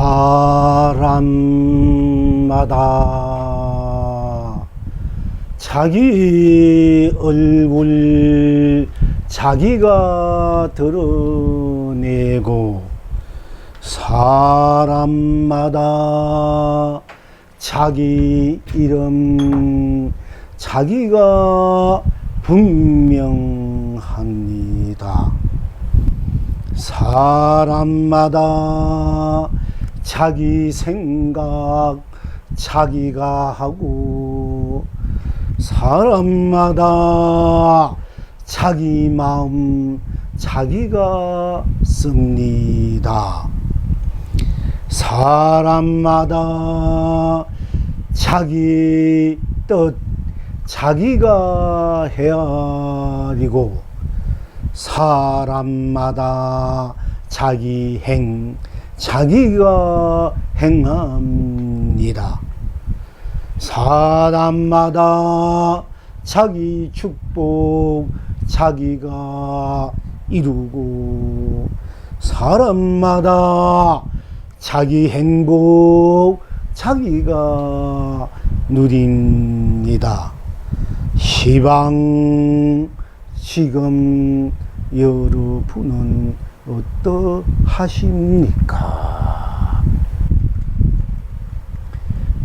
사람마다 자기 얼굴 자기가 드러내고 사람마다 자기 이름 자기가 분명합니다. 사람마다 자기 생각 자기가 하고 사람마다 자기 마음 자기가 씁니다. 사람마다 자기 뜻 자기가 헤아리고 사람마다 자기 행 자기가 행합니다. 사람마다 자기 축복 자기가 이루고 사람마다 자기 행복 자기가 누립니다. 시방 지금 여러분은 어떠하십니까?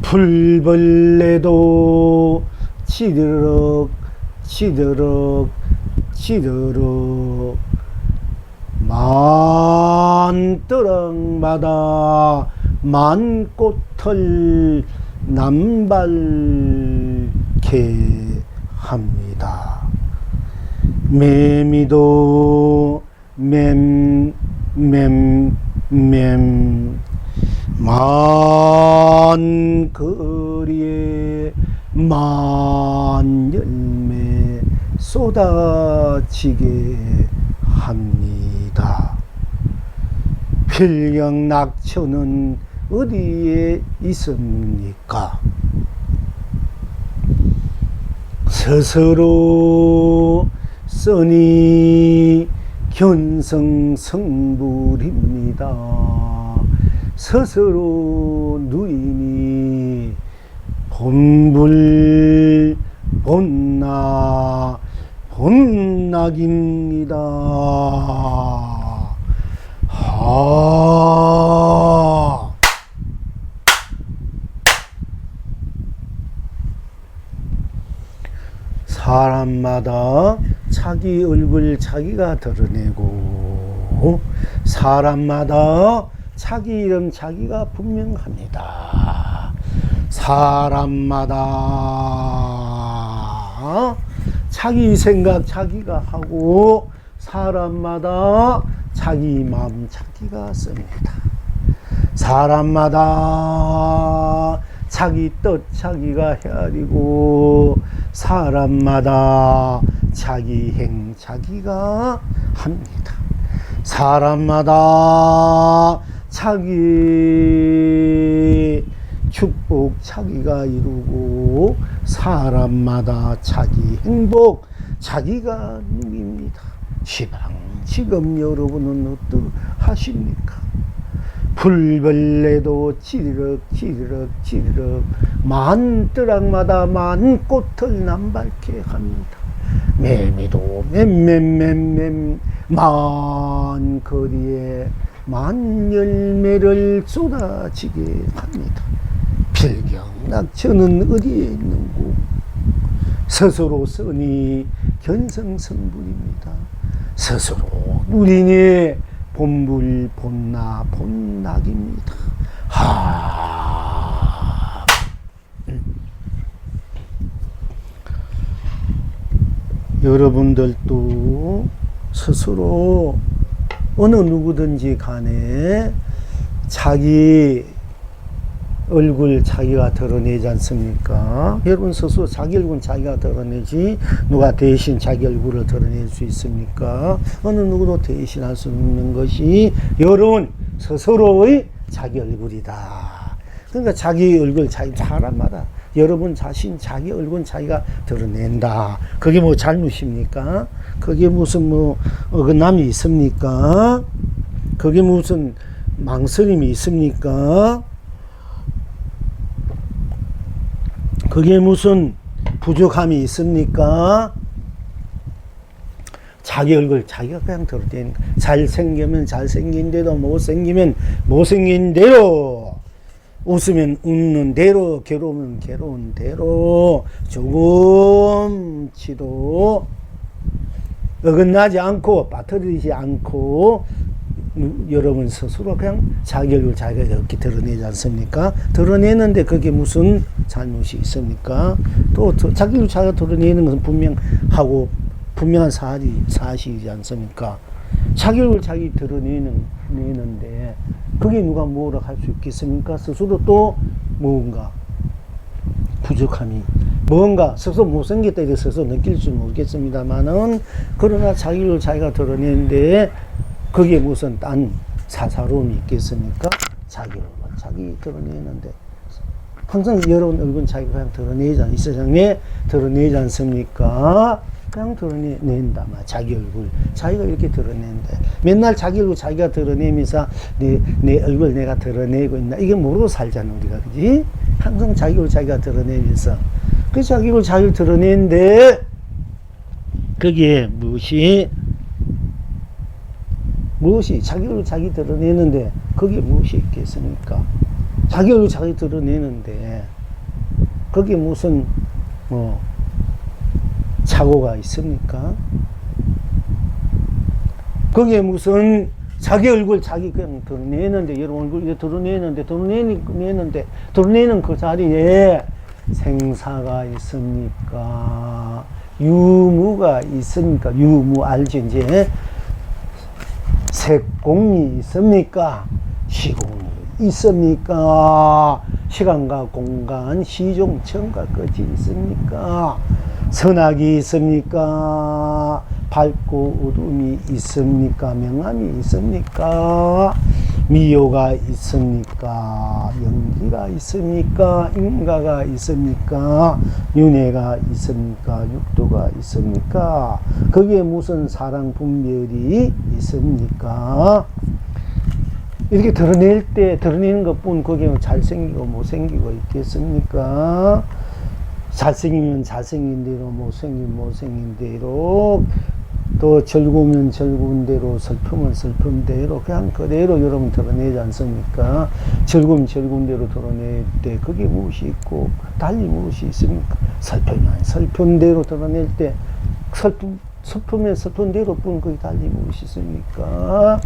풀벌레도 지르륵 지르륵 지르륵 만떠락마다 만꽃을 남발케 합니다. 매미도 맴 만 거리에 만 열매 쏟아지게 합니다. 필경낙천은 어디에 있습니까? 스스로 써니 견성성불입니다. 스스로 누이니 본불 본낙입니다. 사람마다 자기 얼굴 자기가 드러내고 사람마다 자기 이름 자기가 분명합니다. 사람마다 자기 생각 자기가 하고 사람마다 자기 마음 자기가 씁니다. 사람마다 자기 뜻 자기가 헤아리고 사람마다 자기 행 자기가 합니다. 사람마다 자기 축복 자기가 이루고 사람마다 자기 행복 자기가 누립니다. 시방 지금 여러분은 어떠하십니까? 불벌레도 지르륵 지르륵 지르륵 만뜨락마다 만꽃을 남발케 합니다. 매미도 맴 만 거리에 만 열매를 쏟아지게 합니다. 필경낙천은 어디에 있는고? 스스로 쓰니 견성성불입니다. 스스로 누리니 본불 본낙입니다. 여러분들도 스스로 어느 누구든지 간에 자기 얼굴 자기가 드러내지 않습니까? 여러분 스스로 자기 얼굴 자기가 드러내지 누가 대신 자기 얼굴을 드러낼 수 있습니까? 어느 누구도 대신할 수 없는 것이 여러분 스스로의 자기 얼굴이다. 그러니까 자기 얼굴 자기 사람마다 여러분 자신 자기 얼굴 자기가 드러낸다. 그게 뭐 잘못입니까? 그게 무슨 뭐 어긋남이 있습니까? 그게 무슨 망설임이 있습니까? 그게 무슨 부족함이 있습니까? 자기 얼굴 자기가 그냥 드러내는 거야. 잘생기면 잘생긴 대로, 못생기면 못생긴 대로, 웃으면 웃는 대로, 괴로우면 괴로운 대로, 조금치도 어긋나지 않고 빠뜨리지 않고 여러분 스스로 그냥 자기 얼굴 자기가 이렇게 드러내지 않습니까? 드러내는데 그게 무슨 잘못이 있습니까? 또 자기 얼굴 자기가 드러내는 것은 분명한 사실이지 않습니까? 자기 얼굴 자기 드러내는데 그게 누가 뭐라 할 수 있겠습니까? 스스로 또 뭔가 부족함이 뭔가 스스로 못생겼다 이래서 스스로 느낄 줄 모르겠습니다만은 그러나 자기 얼굴 자기가 드러내는데 그게 무슨 딴 사사로움이 있겠습니까? 자기 얼굴 자기 드러내는데 항상 여러분 얼굴 자기가 그냥 드러내지 않, 이 세상에 드러내지 않습니까? 그냥 드러낸다. 자기 얼굴 자기가 이렇게 드러내는데 맨날 자기 얼굴 자기가 드러내면서 내 얼굴 내가 드러내고 있나 이게 모르고 살잖아 우리가. 그지? 항상 자기 얼굴 자기가 드러내면서 그 자기 얼굴 자기를 드러내는데 그게 무엇이 자기 얼굴 자기 드러내는데 그게 무엇이 있겠습니까? 자기 얼굴 자기 드러내는데 그게 무슨 착오가 있습니까? 그게 무슨 자기 얼굴 자기 그냥 드러내는데 여러분 얼굴 드러내는 그 자리에 생사가 있습니까? 유무가 있습니까? 유무 알지 이제? 색공이 있습니까? 시공이 있습니까? 시간과 공간, 시종천과 끝이 있습니까? 선악이 있습니까? 밝고 어둠이 있습니까? 명암이 있습니까? 미호가 있습니까? 영기가 있습니까? 인가가 있습니까? 윤회가 있습니까? 육도가 있습니까? 거기에 무슨 사랑 분별이 있습니까? 이렇게 드러내는 것뿐 거기에 잘생기고 못생기고 있겠습니까? 잘생기면 잘생긴 대로, 못생긴 대로, 또 즐거우면 즐거운 대로, 슬프면 슬픈 대로, 그냥 그대로 여러분 드러내지 않습니까? 즐거운 대로 드러낼 때 그게 무엇이 있고, 달리 무엇이 있습니까? 슬프면 슬픈 대로 드러낼 때, 슬프면 슬픈 대로 뿐 그게 달리 무엇이 있습니까?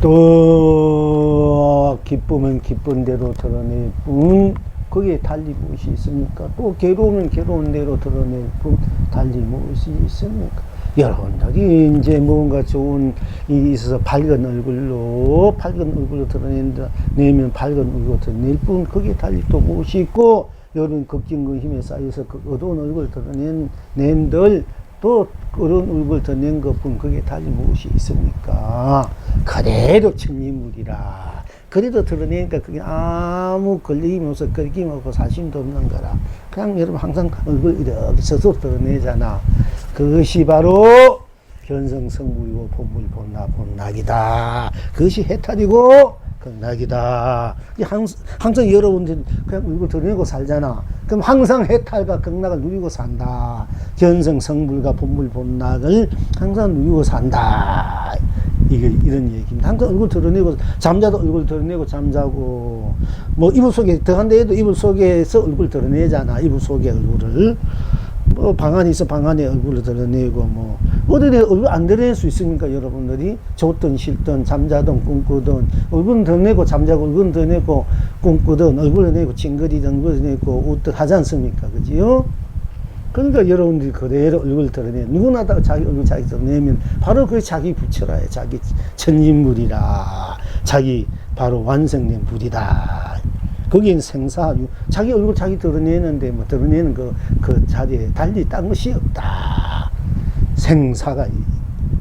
또 기쁘면 기쁜 대로 드러낼 뿐 거기에 달리 무엇이 있습니까? 또 괴로우면 괴로운 대로 드러낼 뿐 달리 무엇이 있습니까? 여러분들이 이제 뭔가 좋은 일이 있어서 밝은 얼굴로 드러내면 밝은 얼굴로 드러낼 뿐 거기에 달리 또 무엇이 있고, 여러분 걱정과 힘에 쌓여서 그 어두운 얼굴 드러낸들 또 그런 얼굴 드러낸 것뿐 거기에 달리 무엇이 있습니까? 그래도 천리물이라. 그래도 드러내니까 그게 아무 걸림이 없어, 걸림이 없고 사심도 없는 거라. 그냥 여러분 항상 얼굴 이렇게 서서 드러내잖아. 그것이 바로 변성성불이고 본물본낙이다. 그것이 해탈이고 극락이다. 항상 여러분들 그냥 얼굴 드러내고 살잖아. 그럼 항상 해탈과 극락을 누리고 산다. 견성성불과 본물본낙을 항상 누리고 산다. 이런 얘기입니다. 항상 얼굴 드러내고, 잠자도 얼굴 드러내고 잠자고, 뭐 이불 속에 들어간다 해도 이불 속에서 얼굴 드러내잖아. 이불 속에 얼굴을. 뭐 방안이 있어 방안에 얼굴을 드러내고, 뭐 어디에 얼굴 안 드러낼 수 있습니까? 여러분들이 좋든 싫든 잠자든 꿈꾸든 얼굴은 드러내고 잠자고 얼굴은 드러내고 꿈꾸든 얼굴을 내고 찡그리든 얼굴을 내고 웃든 하지 않습니까? 그지요? 그러니까 여러분들이 그대로 얼굴 드러내, 누구나 다 자기 얼굴 자기 드러내면 바로 그 자기 부처라. 자기 천진물이라. 자기 바로 완성된 불이다. 거기는 생사유, 자기 얼굴 자기 드러내는데 뭐 드러내는 그 자리에 달리 딴 것이 없다. 생사가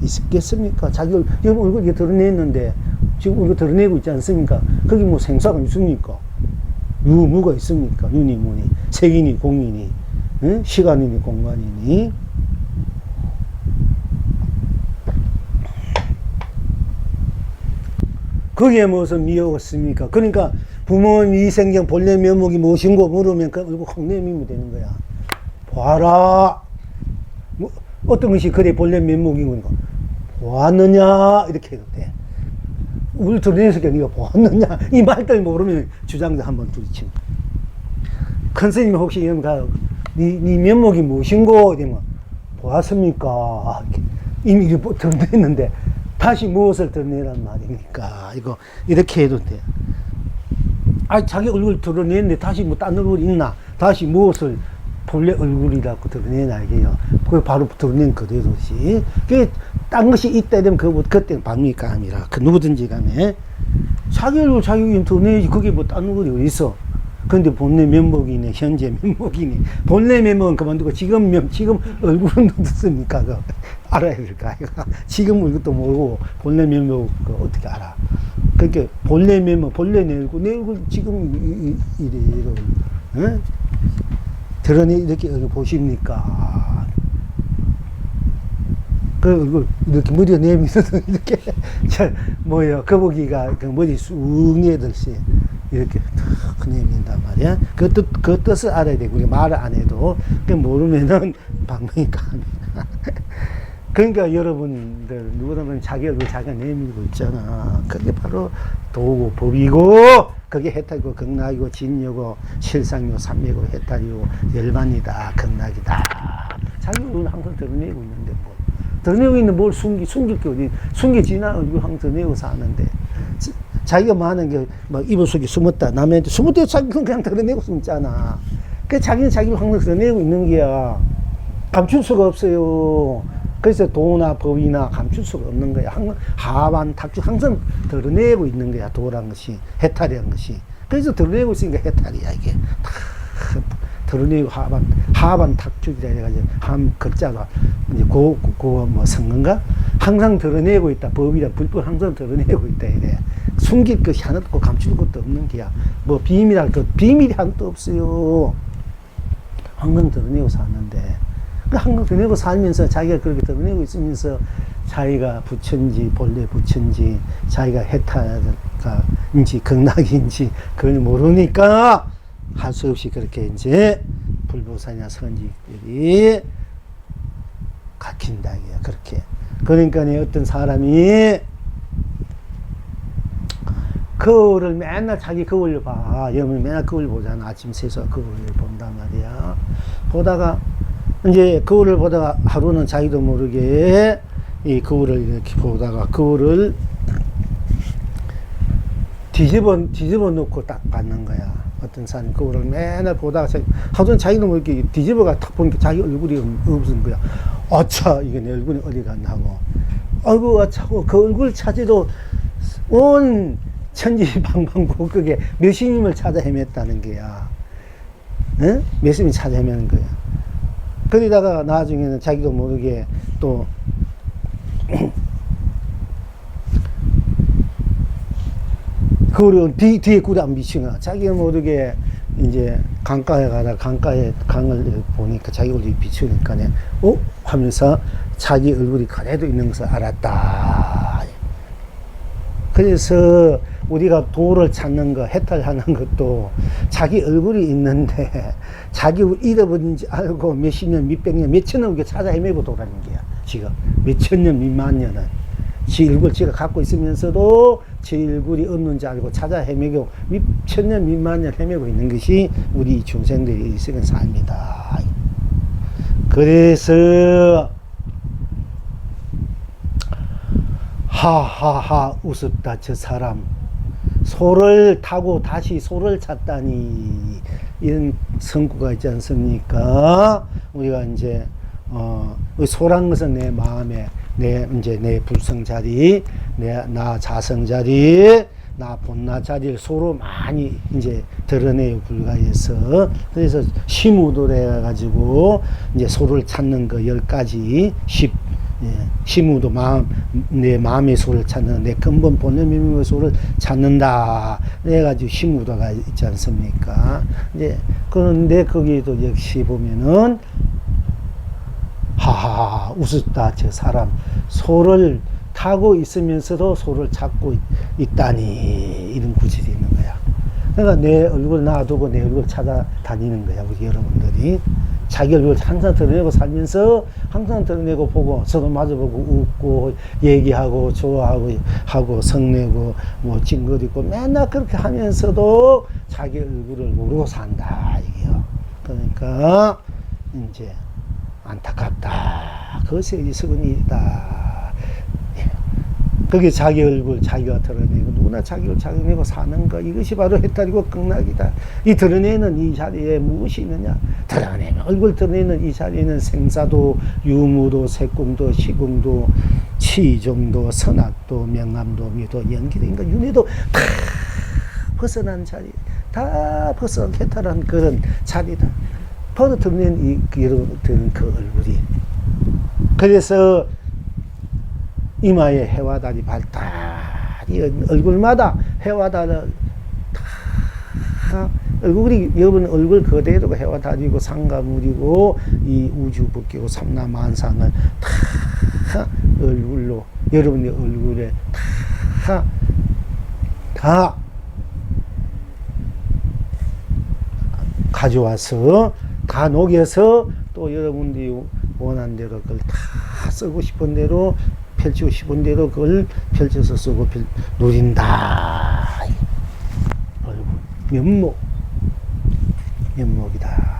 있겠습니까? 자기 얼굴 이렇게 드러냈는데 지금 얼굴 드러내고 있지 않습니까? 거기 뭐 생사가 있습니까? 유무가 있습니까? 윤이 무니, 색이니 공이니, 응? 시간이니 공간이니. 거기에 무슨 미혹었습니까? 그러니까 부모님 이생경 본래 면목이 무엇인고 물으면 그 얼굴 확 내밀면 되는 거야. 봐라. 뭐 어떤 것이 그래 본래 면목인 건가? 보았느냐? 이렇게 해도 돼. 우리 드러내서 네가 보았느냐? 이 말들 모르면 주장자 한번 두리치면. 큰 스님이 혹시 이러면 네 면목이 무엇인고? 이러면 보았습니까? 이미 드러냈는데 다시 무엇을 드러내란 말입니까? 이거 이렇게 해도 돼. 자기 얼굴 드러냈는데 다시 뭐 딴 얼굴 있나? 다시 무엇을 본래 얼굴이라고 드러내나 이게요. 그게 바로 드러낸 그대로지. 그게 딴 것이 있다 되면 그때는 박미감이라. 그 누구든지 간에 자기 얼굴 자기 드러내야지. 그게 뭐 딴 얼굴이 어디 있어? 근데 본래 면목이네, 현재 면목이네. 본래 면목은 그만두고 지금 얼굴은 어떻습니까? 알아야 될까? 지금 얼굴도 모르고 본래 면목 어떻게 알아? 그러니까 본래 면목, 본래 내 얼굴 지금 이래, 어? 드러내 이렇게 보십니까? 그 얼굴 이렇게 머리가 내밀어서 이렇게 거북이가 그 머리 쑥 내듯이 이렇게 탁 내민단 말이야. 그 뜻을 알아야 되고, 우리가 말을 안 해도, 그 모르면은 방명이니까. 그러니까 여러분들, 누구라면 자기 얼굴 자기가 내밀고 있잖아. 그게 바로 도구, 법이고, 그게 해탈이고, 극락이고, 진여고, 실상이고, 삼매고, 해탈이고, 열반이다, 극락이다. 자기 얼굴은 항상 드러내고 있는데, 뭐. 드러내고 있는 뭘 숨길 게 어디, 숨겨지나 얼굴 항상 드러내고 사는데. 자기가 많은 게, 이불 속에 숨었다. 남한테 숨었다. 자기는 그냥 드러내고 숨잖아. 그 자기는 자기를 항상 드러내고 있는 게야. 감출 수가 없어요. 그래서 도나 법이나 감출 수가 없는 거야. 항상 하반, 탁주 항상 드러내고 있는 거야. 도란 것이, 해탈이란 것이. 그래서 드러내고 있으니까 해탈이야, 이게. 다 드러내고 하반 탁주이라 해가지고, 글자가, 이제 성건가? 항상 드러내고 있다. 법이라, 불법 항상 드러내고 있다. 이래. 숨길 것이 하나도 없고 감출 것도 없는 게야. 뭐 비밀할 것, 비밀이 하나도 없어요. 항상 드러내고 사는데. 항상 드러내고 살면서 자기가 그렇게 드러내고 있으면서 자기가 부처인지 본래 부처인지 자기가 해탈인지 극락인지 그걸 모르니까 할 수 없이 그렇게 이제 불보살이나 선지들이 가킨다 이게요. 그렇게. 그러니까 어떤 사람이 거울을 맨날 자기 거울을 봐. 여러분 맨날 거울 보잖아. 아침 세서 거울을 본단 말이야. 보다가 이제 거울을 보다가 하루는 자기도 모르게 이 거울을 이렇게 보다가 거울을 뒤집어 놓고 딱 받는 거야. 어떤 사람이 거울을 맨날 보다가 하루는 자기도 모르게 뒤집어가 탁 보니까 자기 얼굴이 없은 거야. 아차, 이게 내 얼굴이 어디 갔나 하고. 아이고, 아차고 그 얼굴 찾아도 온 천지방방곡곡에 몇십님을 찾아 헤맸다는 거야. 응? 몇십님 찾아 헤매는 거야. 그러다가 나중에는 자기도 모르게 또 그걸 뒤에 꿀이 안 비치는 거야. 자기가 모르게 이제 강가에 가다 강가에 강을 보니까 자기 얼굴이 비추니까 하면서 자기 얼굴이 그래도 있는 것을 알았다. 그래서 우리가 도를 찾는 거, 해탈하는 것도 자기 얼굴이 있는데 자기 잃어버린지 알고 몇십 년, 몇백 년, 몇천 년 찾아 헤매고 도라는 게야. 지금 몇천 년, 몇만 년은 지 얼굴 지가 갖고 있으면서도 제 얼굴이 없는지 알고 찾아 헤매고 몇천 년, 몇만 년 헤매고 있는 것이 우리 중생들이 있는 삶이다. 그래서 하하하 우습다 저 사람 소를 타고 다시 소를 찾다니 이런 성구가 있지 않습니까? 우리가 이제 소란 것은 내 마음에 내 불성자리, 나 자성자리, 나 본나 자리를 소로 많이 이제 드러내요 불가해서. 그래서 시무도래 가지고 이제 소를 찾는 거 10가지 시무도 내 마음의 소를 찾는 내 근본 본능의 소를 찾는다. 그래가지고 시무도가 있지 않습니까? 이제 그런데 거기도 역시 보면은 하하 우습다 저 사람 소를 타고 있으면서도 소를 찾고 있다니, 이런 구절이 있는 거야. 그러니까 내 얼굴 놔두고 내 얼굴 찾아다니는 거야, 우리 여러분들이. 자기 얼굴 항상 드러내고 살면서 항상 드러내고 보고 서로 마주보고 웃고 얘기하고 좋아하고 성내고 뭐 찡그리고 맨날 그렇게 하면서도 자기 얼굴을 모르고 산다, 이게요. 그러니까 이제 안타깝다. 그것이 어리석은 일이다. 그게 자기 얼굴 자기가 드러내고 누구나 자기 얼굴 드러내고 사는 거, 이것이 바로 해탈이고 극락이다. 이 드러내는 이 자리에 무엇이 있느냐? 드러내는 얼굴 드러내는 이 자리에는 생사도 유무도 색공도 시공도 치종도 선악도 명암도 미도 연기도 인간 윤회도 다 벗어난 자리, 다 벗어난 해탈한 그런 자리다. 바로 드러낸 여러분들은 그 얼굴이. 그래서 이마에 해와 달이 발달이 얼굴마다 해와 달을 다 얼굴이, 여러분 얼굴 그대로가 해와 달이고 상가물이고 이 우주 법계고 삼라만상을 다 얼굴로, 여러분의 얼굴에 다 가져와서 다 녹여서 또 여러분들이 원하는 대로 그걸 다 쓰고 싶은 대로 펼치고 싶은 대로 그걸 펼쳐서 쓰고 누린다. 얼굴, 면목이다.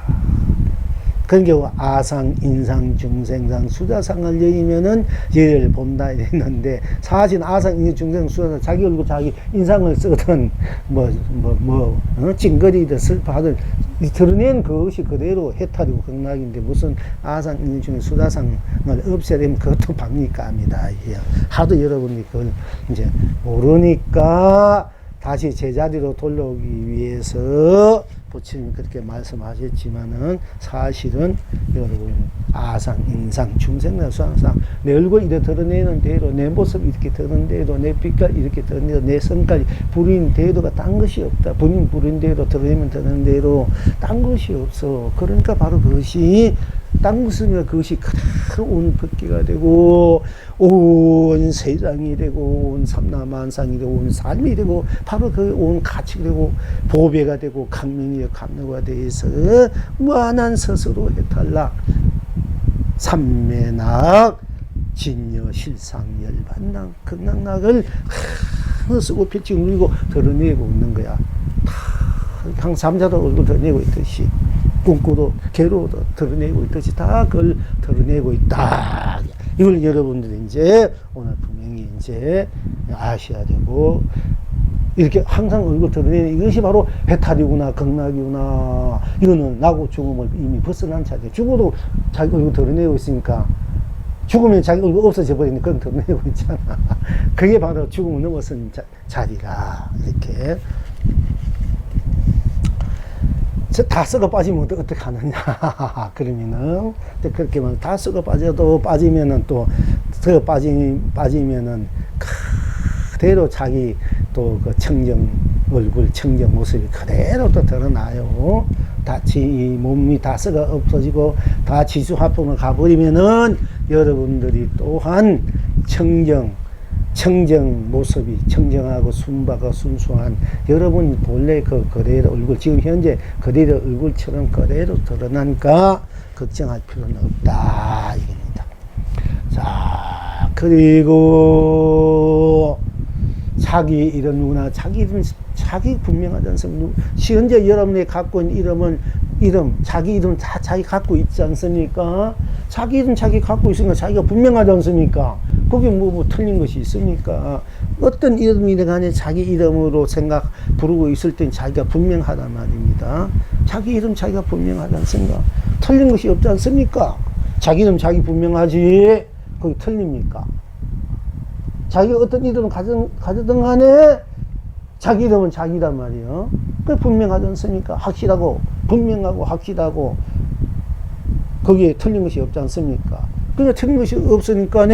그러니까 아상, 인상, 중생상, 수자상을 여의면은 예를 본다 이랬는데, 사실 아상, 인상, 중생, 수자상, 자기 얼굴, 자기 인상을 쓰든 찡거리든 슬퍼하든 드러낸 그것이 그대로 해탈이고 극락인데, 무슨 아상, 인상, 중생, 수자상을 없애려면 그것도 팝니까? 합니다. 하도 여러분이 그걸 이제 모르니까 다시 제자리로 돌아오기 위해서 부처님이 그렇게 말씀하셨지만은, 사실은 여러분 아상, 인상, 중생나 수상상, 내 얼굴 이렇게 드러내는 대로, 내 모습 이렇게 드러내는 대로, 내 빛깔 이렇게 드러내는 대로, 내 성깔 부린 대로가 딴 것이 없다. 부린 대로 드러내면 드러내는 대로 딴 것이 없어. 그러니까 바로 그것이 딴 것이면 그것이 그대로 온 법계가 되고 온 세상이 되고 온 삼라만상이 되고 온 삶이 되고 바로 그 온 가치가 되고 보배가 되고 강명이 되고 감로가 되어서 무한한 스스로 해탈락 삼매낙 진여 실상 열반낙 극락낙을 쓰고 펼치고 누리고 드러내고 있는 거야. 항상 잠자도 얼굴 드러내고 있듯이 꿈꾸도 괴로워도 드러내고 있듯이 다 그걸 드러내고 있다. 이걸 여러분들이 이제 오늘 분명히 이제 아셔야 되고, 이렇게 항상 얼굴 드러내는 이것이 바로 해탈이구나, 극락이구나. 이거는 나고 죽음을 이미 벗어난 자리야. 죽어도 자기 얼굴 드러내고 있으니까, 죽으면 자기 얼굴 없어져 버리니까 그건 드러내고 있잖아. 그게 바로 죽음을 넘어선 자리라. 이렇게. 다 썩어 빠지면 어떻게 하느냐. 그러면은, 그렇게 다 썩어 빠지면은 또, 썩어 빠지면은, 그대로 자기 또 그 청정 얼굴, 청정 모습이 그대로 또 드러나요. 이 몸이 다 썩어 없어지고, 다 지수화풍을 가버리면은, 여러분들이 또한 청정 모습이 청정하고 순박하고 순수한 여러분 본래 그 그대로 얼굴, 지금 현재 그대로 얼굴처럼 그대로 드러나니까 걱정할 필요는 없다 이겁니다. 자, 그리고 자기 이름 누구나 자기 이름 자기 분명하지 않습니까? 현재 여러분이 갖고 있는 자기 이름 다 자기 갖고 있지 않습니까? 자기 이름 자기 갖고 있으니까 자기가 분명하지 않습니까? 거기 뭐 틀린 것이 있습니까? 어떤 이름이든 간에 자기 이름으로 부르고 있을 땐 자기가 분명하단 말입니다. 자기 이름 자기가 분명하지 않습니까? 틀린 것이 없지 않습니까? 자기 이름 자기 분명하지, 거기 틀립니까? 자기가 어떤 이름을 가졌든 간에 자기 이름은 자기란 말이에요. 그 분명하지 않습니까? 확실하고, 분명하고, 확실하고, 거기에 틀린 것이 없지 않습니까? 그러니까 틀린 것이 없으니까,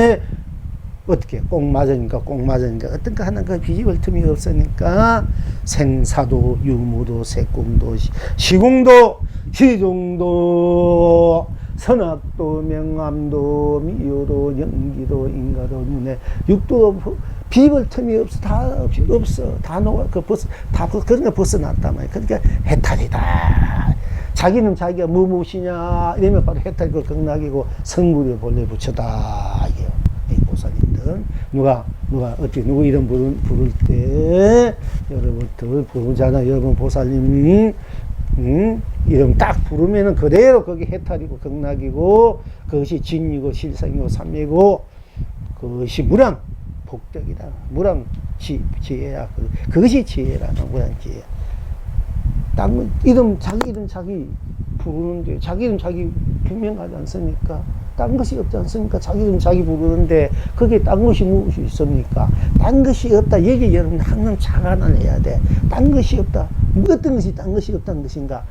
어떻게, 꼭 맞으니까, 어떤 거 하나 비집을 틈이 없으니까, 생사도, 유무도, 색공도, 시공도, 시종도, 선악도 명암도 미효도 연기도 인가도 눈에 육도 비볼 틈이 없어. 다 없어. 다 녹아. 그런 거 벗어났단 말이야. 그러니까 해탈이다. 자기는 자기가 무엇이냐 이러면 바로 해탈이고 극락이고 성불이 본래 부처다. 이게 보살님들 누구 이름 부를 때 여러분들 부르잖아. 여러분 보살님 이름 딱 부르면은 그대로 거기 해탈이고 극락이고 그것이 진이고 실성이고 삼매고 그것이 무량 복덕이다. 무량 지혜야. 그것이 지혜라는 무량 지혜. 자기 이름 자기 부르는데 자기 이름 자기 분명하지 않습니까? 딴 것이 없지 않습니까? 자기 이름 자기 부르는데 거기에 딴 것이 무엇이 있습니까? 딴 것이 없다. 여기 여러분 항상 자관을 해야 돼. 딴 것이 없다. 어떤 것이 딴 것이 없다는 것인가?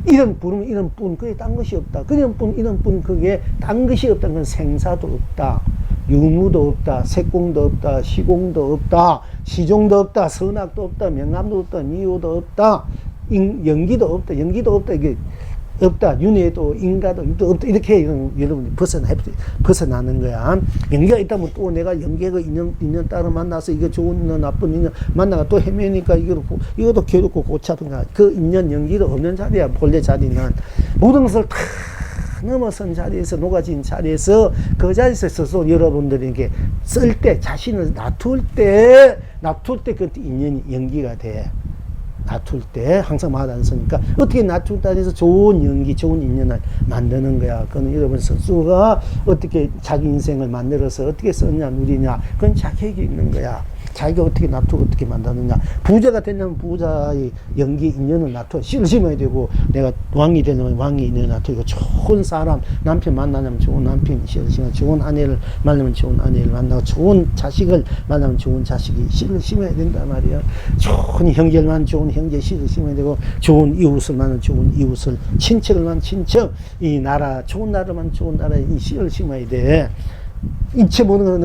이름 부르면 이름뿐 그게 딴 것이 없다. 그 이름뿐 그게 딴 것이 없다는 건 생사도 없다. 유무도 없다. 색공도 없다. 시공도 없다. 시종도 없다. 선악도 없다. 명암도 없다. 미호도 없다. 연기도 없다. 이게 없다. 윤회도 인가도 없다. 이렇게 여러분이 벗어나는 거야. 연기가 있다면 또 내가 연기가 인연 따로 만나서 이게 좋은 인연 나쁜 인연 만나가 또 헤매니까 이것도 괴롭고 고차든가 그 인연 연기가 없는 자리야. 본래 자리는 모든 것을 다 넘어선 자리에서 녹아진 자리에서 그 자리에서 스스로 여러분들에게 쓸 때 자신을 놔둘 때 그 인연이 연기가 돼. 놔둘 때 항상 말 안 쓰니까 어떻게 놔둘 때 해서 좋은 연기 좋은 인연을 만드는 거야. 그건 여러분 스스로가 어떻게 자기 인생을 만들어서 어떻게 썼냐 누리냐 그건 자격이 있는 거야. 자기가 어떻게 놔두고 어떻게 만드느냐. 부자가 되려면 부자의 연기 인연을 놔두고 씨를 심어야 되고 내가 왕이 되려면 왕의 인연을 놔두고 좋은 사람 남편 만나려면 좋은 남편 씨를 심어 좋은 아내를 만나면 좋은 아내를 만나고 좋은 자식을 만나면 좋은 자식이 씨를 심어야 된단 말이야. 좋은 형제를 만나면 좋은 형제 씨를 심어야 되고 좋은 이웃을 만나면 좋은 이웃을 친척을 만나면 친척 이 나라 좋은 나라만 좋은 나라에 이 씨를 심어야 돼. 일체 모든 걸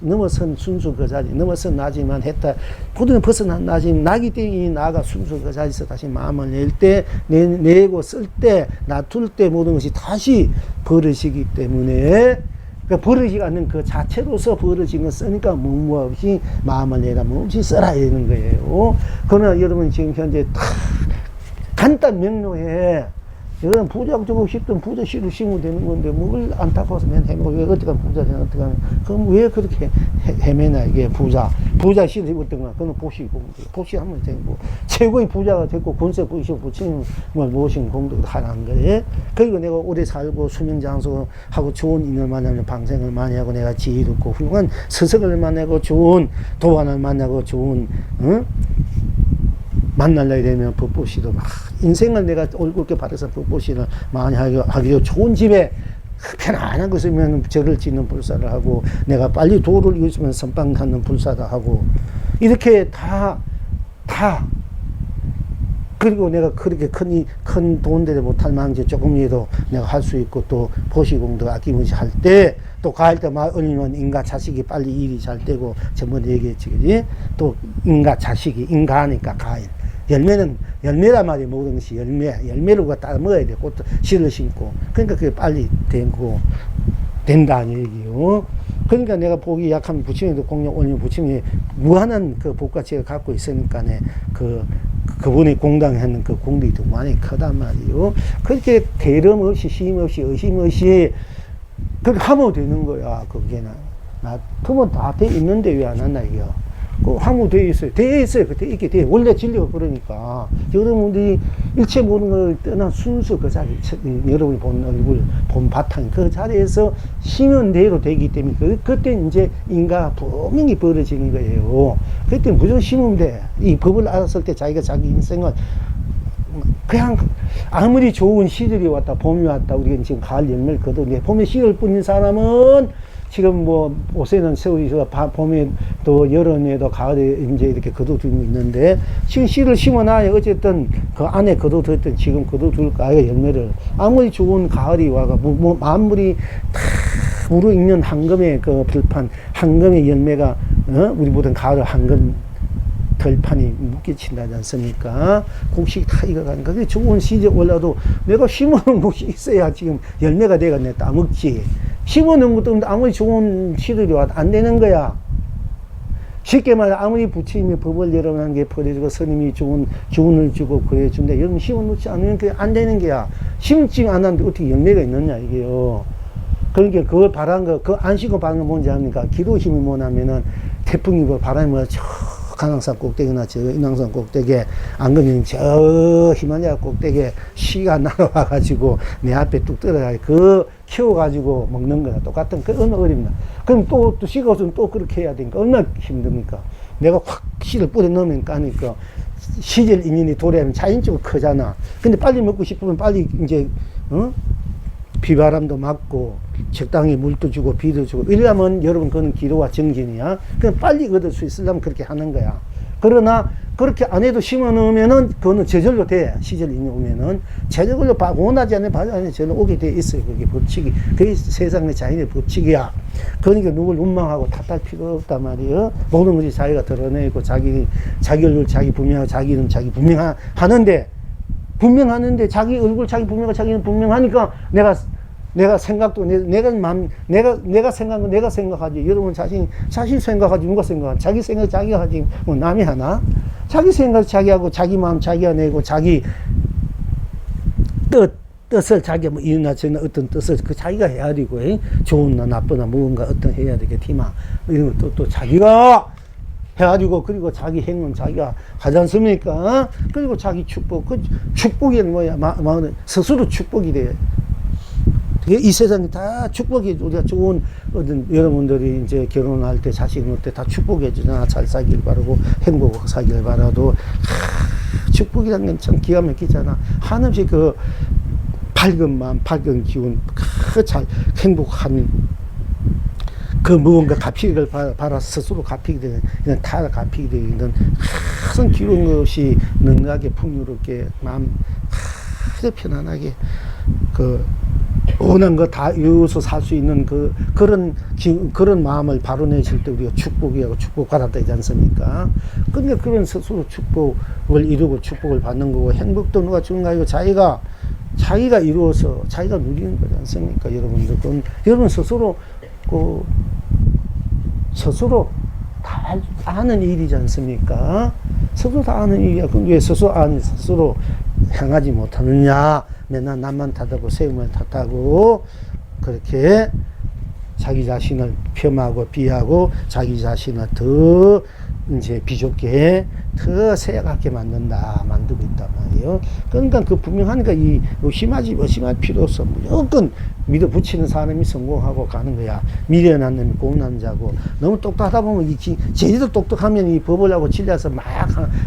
넘어선 순수 그 자리, 넘어선 나지만 했다. 모든 벗어난 나지, 나기 때문에 나가 순수 그 자리에서 다시 마음을 낼 때, 내고 쓸 때, 놔둘 때 모든 것이 다시 버릇이기 때문에, 그 버릇이 않는 그 자체로서 버릇인 거 쓰니까 무무없이 마음을 내라, 무무없이 써라, 이러는 거예요. 그러나 여러분 지금 현재 다 간단 명료해. 여러분 부자 주고 싶든 부자 씨를 심으면 되는 건데 뭘 안타까워서 맨 헤매고 왜 어떻게 하면 부자 되나 어떻게 하면 그럼 왜 그렇게 헤매나 이게 부자 씨를 입었던 거야. 그건 보시 하면 되고 뭐 최고의 부자가 됐고 군세 부시고 부처님을 모신 공덕을 하는 거예요. 그리고 내가 오래 살고 수명장수하고 좋은 인을 만나면 방생을 많이 하고 내가 지혜 듣고 훌륭한 스승을 만나고 좋은 도안을 만나고 좋은 만날래 되면 법보시도 막 인생을 내가 올곧게 받아서 법보시를 많이 하기로 좋은 집에 편안한 것이면 절을 짓는 불사를 하고 내가 빨리 도를 이루면 선방 갖는 불사도 하고 이렇게 다 그리고 내가 그렇게 큰 돈들에 못할 망정 조금이라도 내가 할 수 있고 또 보시공도 아낌없이 할 때 또 가을 때 올리면 인가 자식이 빨리 일이 잘 되고 전번에 얘기했지 그지? 또 인가 자식이 인가하니까 가을 열매란 말이 모든 것이 열매를 따라 먹어야 돼. 꽃도 씨를 심고. 그러니까 그게 빨리 된다는 얘기요. 그러니까 내가 복이 약하면 부처님도 공력 올리면 부처님이 무한한 그 복과 지혜를 갖고 있으니까네. 그분이 공당하는 그 공덕이 더 많이 크단 말이요. 그렇게 대름 없이, 심 없이, 의심 없이, 그렇게 하면 되는 거야, 그게는. 그러면 다 돼 있는데 왜 안 한다, 이거. 그 하면 돼 있어요. 이렇게 돼. 원래 진리가 그러니까. 여러분들이 일체 모든 걸 떠난 순수 그 자리, 여러분이 본 얼굴, 본 바탕, 그 자리에서 심은 대로 되기 때문에, 그때 이제 인가 분명히 벌어지는 거예요. 그때 무조건 심으면 돼. 이 법을 알았을 때 자기가 자기 인생을 그냥 아무리 좋은 시들이 왔다, 봄이 왔다, 우리가 지금 가을 열매를 거두는데, 봄에 씨를 뿌린 사람은 지금 뭐 옷에는 세월이서 봄에 또 여름에도 가을에 이제 이렇게 거둬들고 있는데 지금 씨를 심어놔야 어쨌든 그 안에 거둬들었던 지금 거둬들까 열매를 아무리 좋은 가을이 와가 만물이 다 무르익는 황금의 그 들판 황금의 열매가 우리 보던 가을 황금 덜판이 묶여친다지 않습니까? 곡식이 다 익어가니까. 그게 좋은 시절 올라도 내가 심어놓은 곡식이 있어야 지금 열매가 돼가 내 따먹지. 심어놓은 것도 없는데 아무리 좋은 시들이 와도 안 되는 거야. 쉽게 말해 아무리 부처님이 법을 여러분한 게 버려주고 스님이 좋은 교훈을 주고 그래준다. 여러분 심어놓지 않으면 그게 안 되는 거야. 심지 않았는데 어떻게 열매가 있느냐 이게요. 그러니까 그걸 바란 거, 그 안 심고 바란 거 뭔지 압니까? 기도 힘이 뭐냐면은 태풍이 뭐 바람이 뭐 저 간왕산 꼭대기나 저 인왕산 꼭대기에 안 그러면 저 히말라야 꼭대기에 시가 날아와가지고 내 앞에 뚝 떨어가 그 키워가지고 먹는 거나 똑같은 그 얼마나 어렵나. 그럼 또 시가 없으면 또 그렇게 해야 되니까 얼마나 힘듭니까? 내가 확 씨를 뿌려 넣으면 까니까 시절 인연이 도래하면 자연적으로 크잖아. 근데 빨리 먹고 싶으면 빨리 이제 비바람도 맞고 적당히 물도 주고 비도 주고 이러면 여러분 그건 기도와 정진이야. 그냥 빨리 얻을 수 있으려면 그렇게 하는 거야. 그러나 그렇게 안 해도 심어 놓으면은 그거는 저절로 돼. 시절 인연 오면은 저절로 원하지 않는 바지 안에 저는 오게 돼 있어요. 그게 법칙이. 그게 세상의 자연의 법칙이야. 그러니까 누굴 원망하고 탓할 필요 없단 말이에요. 모든 것이 자기가 드러내고 자기 얼굴 자기 분명하고 자기 이름 자기 분명하는데 자기 얼굴 자기 분명하고 자기는 분명하니까 내가 생각도 내가 생각한 거 내가 생각하지. 여러분 자신 생각하지 누가 생각하지? 자기 생각 자기가 하지 뭐 남이 하나? 자기 생각 자기하고 자기 마음 자기가 내고 자기 뜻을 자기가 뭐 이나 저나 어떤 뜻을 그 자기가 해야 되고 좋으나 나쁘나 무언가 어떤 해야 되겠지만 이런 것도 또 자기가 해가지고 그리고 자기 행운 자기가 하지 않습니까? 그리고 자기 축복 그 축복이 뭐야 마음은 스스로 축복이 돼. 이 세상이 다 축복이 우리가 좋은 어떤 여러분들이 이제 결혼할 때 자식 놓을 때 다 축복해 주잖아. 잘 살길 바라고 행복하게 살길 바라도 축복이라는 건 참 기가 막히잖아. 한없이 그 밝은 마음 밝은 기운 잘 행복한 그 무언가 갚히기를 바라 스스로 갚히게 되는 이런 타 갚히게 되는 큰 기운 것이 넉넉하게 풍요롭게 마음 아주 편안하게 그 원한 거 다 이루어서 살 수 있는 그런 마음을 바로내실 때 우리가 축복이하고 축복받았다 되지 않습니까? 근데 그런 스스로 축복을 이루고 축복을 받는 거고 행복도 누가 주는 거 아니고 자기가 이루어서 자기가 누리는 거지 않습니까? 여러분들 그건 여러분 스스로 스스로 다 아는 일이지 않습니까? 스스로 다 아는 일이야. 그럼 왜 스스로 향하지 못하느냐? 맨날 남만 탓하고 세움을 탓하고 그렇게 자기 자신을 폄하하고 비하고 자기 자신을 더 이제 비좁게 더 세약하게 만들고 있단 말이에요. 그러니까 그 분명하니까 의심할 필요 없어. 무조건 믿어붙이는 사람이 성공하고 가는 거야. 미련한 놈이 공난 자고 너무 똑똑하다 보면 제대로 똑똑하면 이 법을 하고 진리해서 막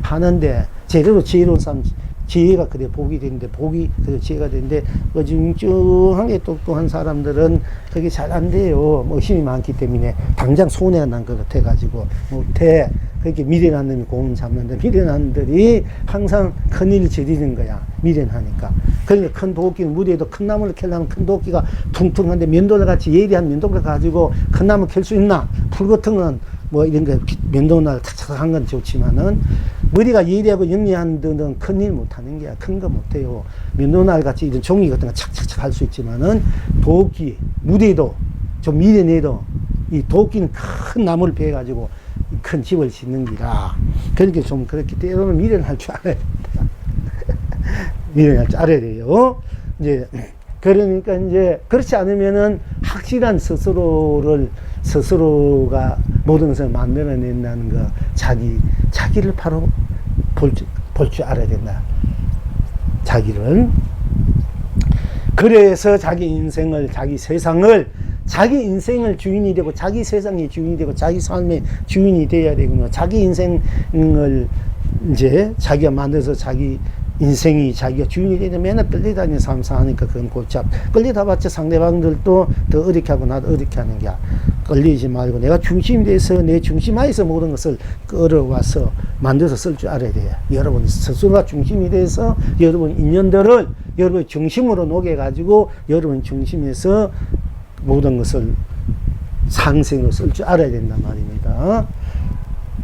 하는데 제대로 지혜로운 사람 지혜가 그래 복이 되는데 복이 그래 지혜가 되는데 어중중하게 똑똑한 사람들은 그게 잘 안 돼요. 뭐 의심이 많기 때문에 당장 손해가 난 것 같아 가지고 못해. 그렇게 미련한 놈이 공을 잡는데 미련한 놈들이 항상 큰일 저지르는 거야. 미련하니까. 그러니까 큰 도끼는 무대에도 큰 나무를 캘려면 큰 도끼가 퉁퉁한데 면도를 같이 예리한 면도를 가지고 큰 나무 캘 수 있나? 풀 같은 건 뭐 이런 거 면도날 탁탁한 건 좋지만은 머리가 예리하고 영리한 데는 큰일 못하는 게야. 큰 거 못해요. 면도날 같이 이런 종이 같은 거 착착착 할 수 있지만은 도끼 무대도 좀 미련해도 이 도끼는 큰 나무를 베가지고 큰 집을 짓는 기라. 그러니까 좀 그렇기 때문에 미련할 줄 알아야 된다. 미련할 줄 알아야 돼요. 이제 그러니까 이제 그렇지 않으면은 확실한 스스로가 모든 것을 만들어낸다는 거 자기를 바로 볼 줄 알아야 된다. 자기를. 그래서 자기 인생을 자기 세상을 자기 인생을 주인이 되고 자기 세상의 주인이 되고 자기 삶의 주인이 되어야 되구나. 자기 인생을 이제 자기가 만들어서 자기 인생이 자기가 주인이 되면 맨날 끌려다니는 삶 사니까 그건 골치 끌려다 봤자 상대방들도 더 어렵게 하고 나도 어렵게 하는 게야. 끌리지 말고 내가 중심이 돼서 내 중심하에서 모든 것을 끌어와서 만들어서 쓸 줄 알아야 돼요. 여러분 스스로가 중심이 돼서 여러분 인연들을 여러분의 중심으로 녹여가지고 여러분 중심에서 모든 것을 상생으로 쓸 줄 알아야 된단 말입니다.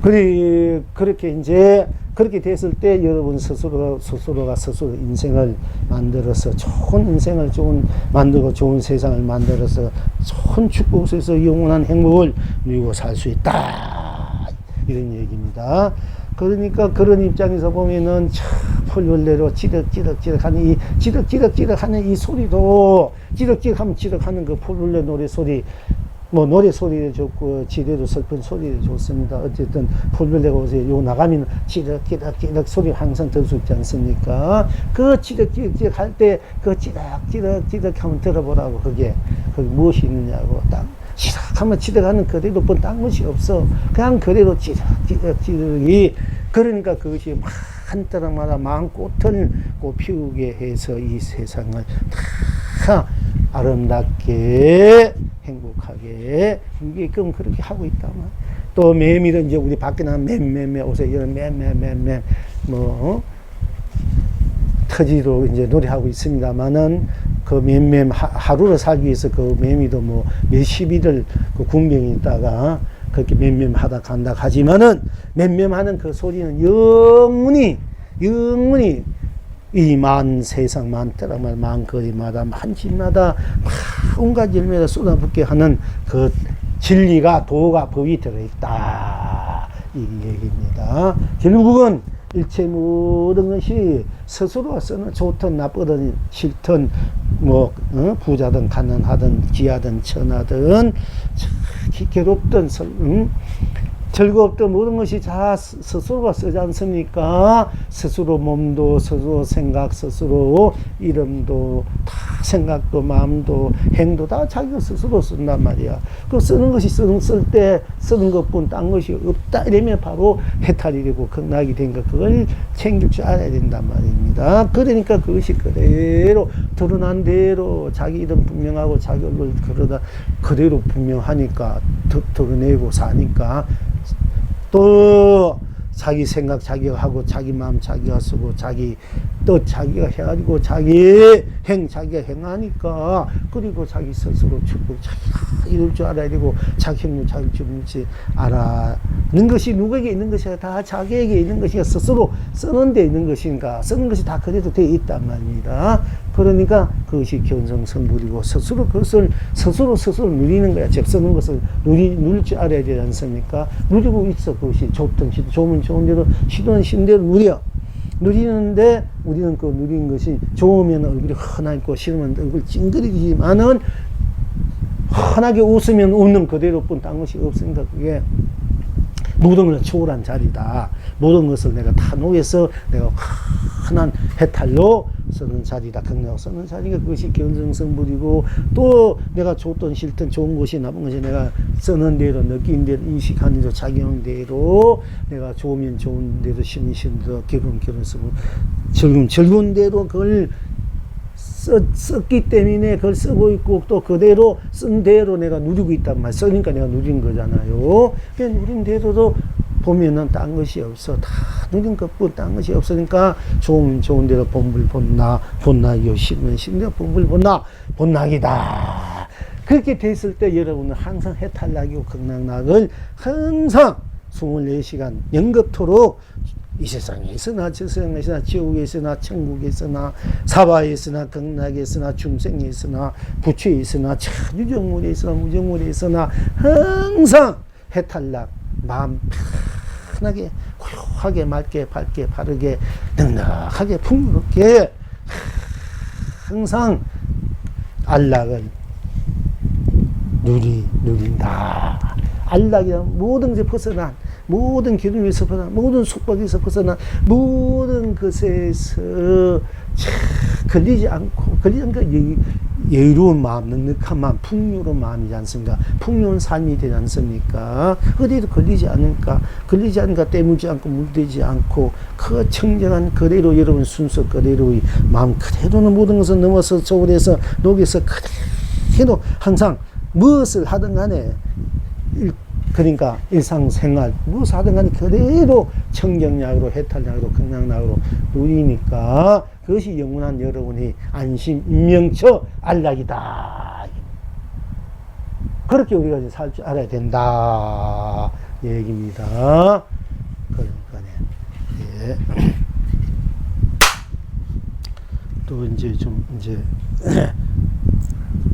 그렇게 이제 그렇게 됐을 때 여러분 스스로가 스스로 인생을 만들어서 좋은 인생을 만들고 좋은 세상을 만들어서 좋은 축복 속에서 영원한 행복을 누리고 살 수 있다. 이런 얘기입니다. 그러니까 그런 입장에서 보면은 풀벌레로 찌덕찌덕 하는 이 소리도 찌덕찌덕 하는 그 풀벌레 노래 소리, 뭐 노래 소리도 좋고 지레도 슬픈 소리도 좋습니다. 어쨌든 풀벌레가 오세요. 요 나가면 찌덕찌덕 소리 항상 들을 수 있지 않습니까? 그 찌덕찌덕 할 때 그 찌덕찌덕 하면 들어보라고. 그게 무엇이 있느냐고. 딱 찌덕하면 찌덕하는 그대로 딴 것이 없어. 그냥 그대로 찌덕찌덕이. 그러니까 그것이 한때마다 마음꽃을 꽃피우게 해서 이 세상을 다 아름답게 행복하게 이게끔 그렇게 하고 있다만, 또 매미는 이제 우리 밖에 나면 맴 오세요. 이런 맴 터지로 이제 노래하고 있습니다만은 그 맴 하루를 살기 위해서 그 매미도 뭐 몇십 일을 그 군병이 있다가 그렇게 맴 하다 간다 하지만은 맴 하는 그 소리는 영원히 이 만 세상 만때라만 만거리마다 만 집마다 온갖 열매를 쏟아붓게 하는 그 진리가 도가 법이 들어있다 이 얘기입니다. 결국은 일체 모든 것이 스스로가 쓰는 좋든 나쁘든 싫든 뭐 부자든 가난하든 귀하든 천하든 괴롭든 즐겁던 모든 것이 다 스스로가 쓰지 않습니까? 스스로 몸도, 스스로 생각, 스스로 이름도, 다 생각도, 마음도, 행도 다 자기가 스스로 쓴단 말이야. 그 쓰는 것이 쓸 때 쓰는 것뿐 딴 것이 없다. 이러면 바로 해탈이 되고 극락이 되니까 그걸 챙길 줄 알아야 된단 말입니다. 그러니까 그것이 그대로 드러난 대로 자기 이름 분명하고 자기 얼굴 그대로 분명하니까 드러내고 사니까 또 자기 생각 자기가 하고 자기 마음 자기가 쓰고 또 자기가 해가지고 자기 행 자기가 행하니까 그리고 자기 스스로 축복 자기가 이룰 줄 알아야 되고 자기 행복 자기 줄지 알아는 것이 누구에게 있는 것이 다 자기에게 있는 것이 스스로 쓰는 데 있는 것인가 쓰는 것이 다 그래도 되어 있단 말입니다. 그러니까 그것이 견성성불이고 스스로 그것을 스스로 누리는 거야. 즉 쓰는 것을 누릴 줄 알아야 되지 않습니까? 누리고 있어. 그것이 좋든 좋으면 좋은 대로 싫으면 싫은 대로 누리는데 우리는 그 누리는 것이 좋으면 얼굴이 환하고 싫으면 얼굴 찡그리지만은 환하게 웃으면 웃는 그대로뿐 딴 것이 없으니까 그게 모든 것을 초월한 자리다. 모든 것을 내가 다 녹여서 내가 환한 해탈로 쓰는 자리다. 극락으로 쓰는 자리가 그것이 견성성불이고 또 내가 좋든 싫든 좋은 것이 나쁜 것이 내가 쓰는 대로 느낀 대로 인식하는 대로 작용한 대로 내가 좋으면 좋은 대로 싫으면 싫은 대로 기분 쓰고 즐거운 대로 그걸 썼기 때문에 그걸 쓰고 있고 또 그대로 쓴 대로 내가 누리고 있단 말이야. 쓰니까 내가 누린 거잖아요. 그냥 누린 대로도 보면은 딴 것이 없어. 다 누린 것뿐 딴 것이 없으니까 좋은 대로 본불 본나 요시면 신대로 본불 본낙이다. 그렇게 됐을 때 여러분은 항상 해탈락이고 극락락을 항상 24시간 연급토록 이 세상에 있으나 저 세상에 있으나 지옥에 있으나 천국에 있으나 사바에 있으나 극락에 있으나 중생에 있으나 부처에 있으나 유정물에 있으나 무정물에 있으나 항상 해탈락 마음 편하게 고요하게 맑게 밝게 바르게 넉넉하게 풍요롭게 항상 안락을 누린다. 안락이란 모든 것에 벗어난 모든 기름에서 벗어난 모든 속박에서 벗어난 모든 것에서 걸리지 않고 여유로운 마음, 넉넉한 마음, 풍요로운 마음이지 않습니까? 풍요로운 삶이 되지 않습니까? 어디에도 걸리지 않으니까 때물지 않고 물되지 않고 그 청정한 그대로 여러분 순서 그대로의 마음 그대로는 모든 것을 넘어서 초월해서 녹여서 그대로 항상 무엇을 하든 간에 그러니까 일상생활 무엇을 하든 간에 그대로 청정약으로 해탈약으로 극락약으로 누리니까 그것이 영원한 여러분의 안심 인명처 안락이다. 그렇게 우리가 살 줄 알아야 된다. 얘기입니다. 그러니까 예. 또 이제 좀 이제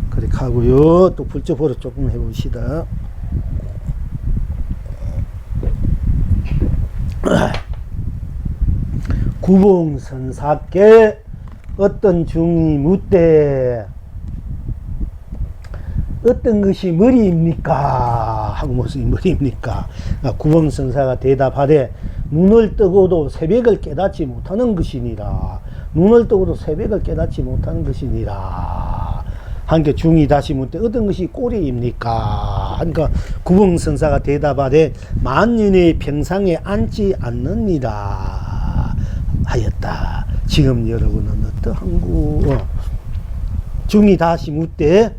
그렇게 하고요. 또 불조보로 조금 해봅시다. 구봉선사께 어떤 중이 묻되 어떤 것이 머리입니까? 하고 무슨 머리입니까? 구봉선사가 대답하되 눈을 뜨고도 새벽을 깨닫지 못하는 것이니라. 눈을 뜨고도 새벽을 깨닫지 못하는 것이니라. 한게 중이 다시 묻되 어떤 것이 꼬리입니까? 그러니까 구봉선사가 대답하되 만년의 평상에 앉지 않느니라 하였다. 지금 여러분은 어떠한구? 중이 다시 묻되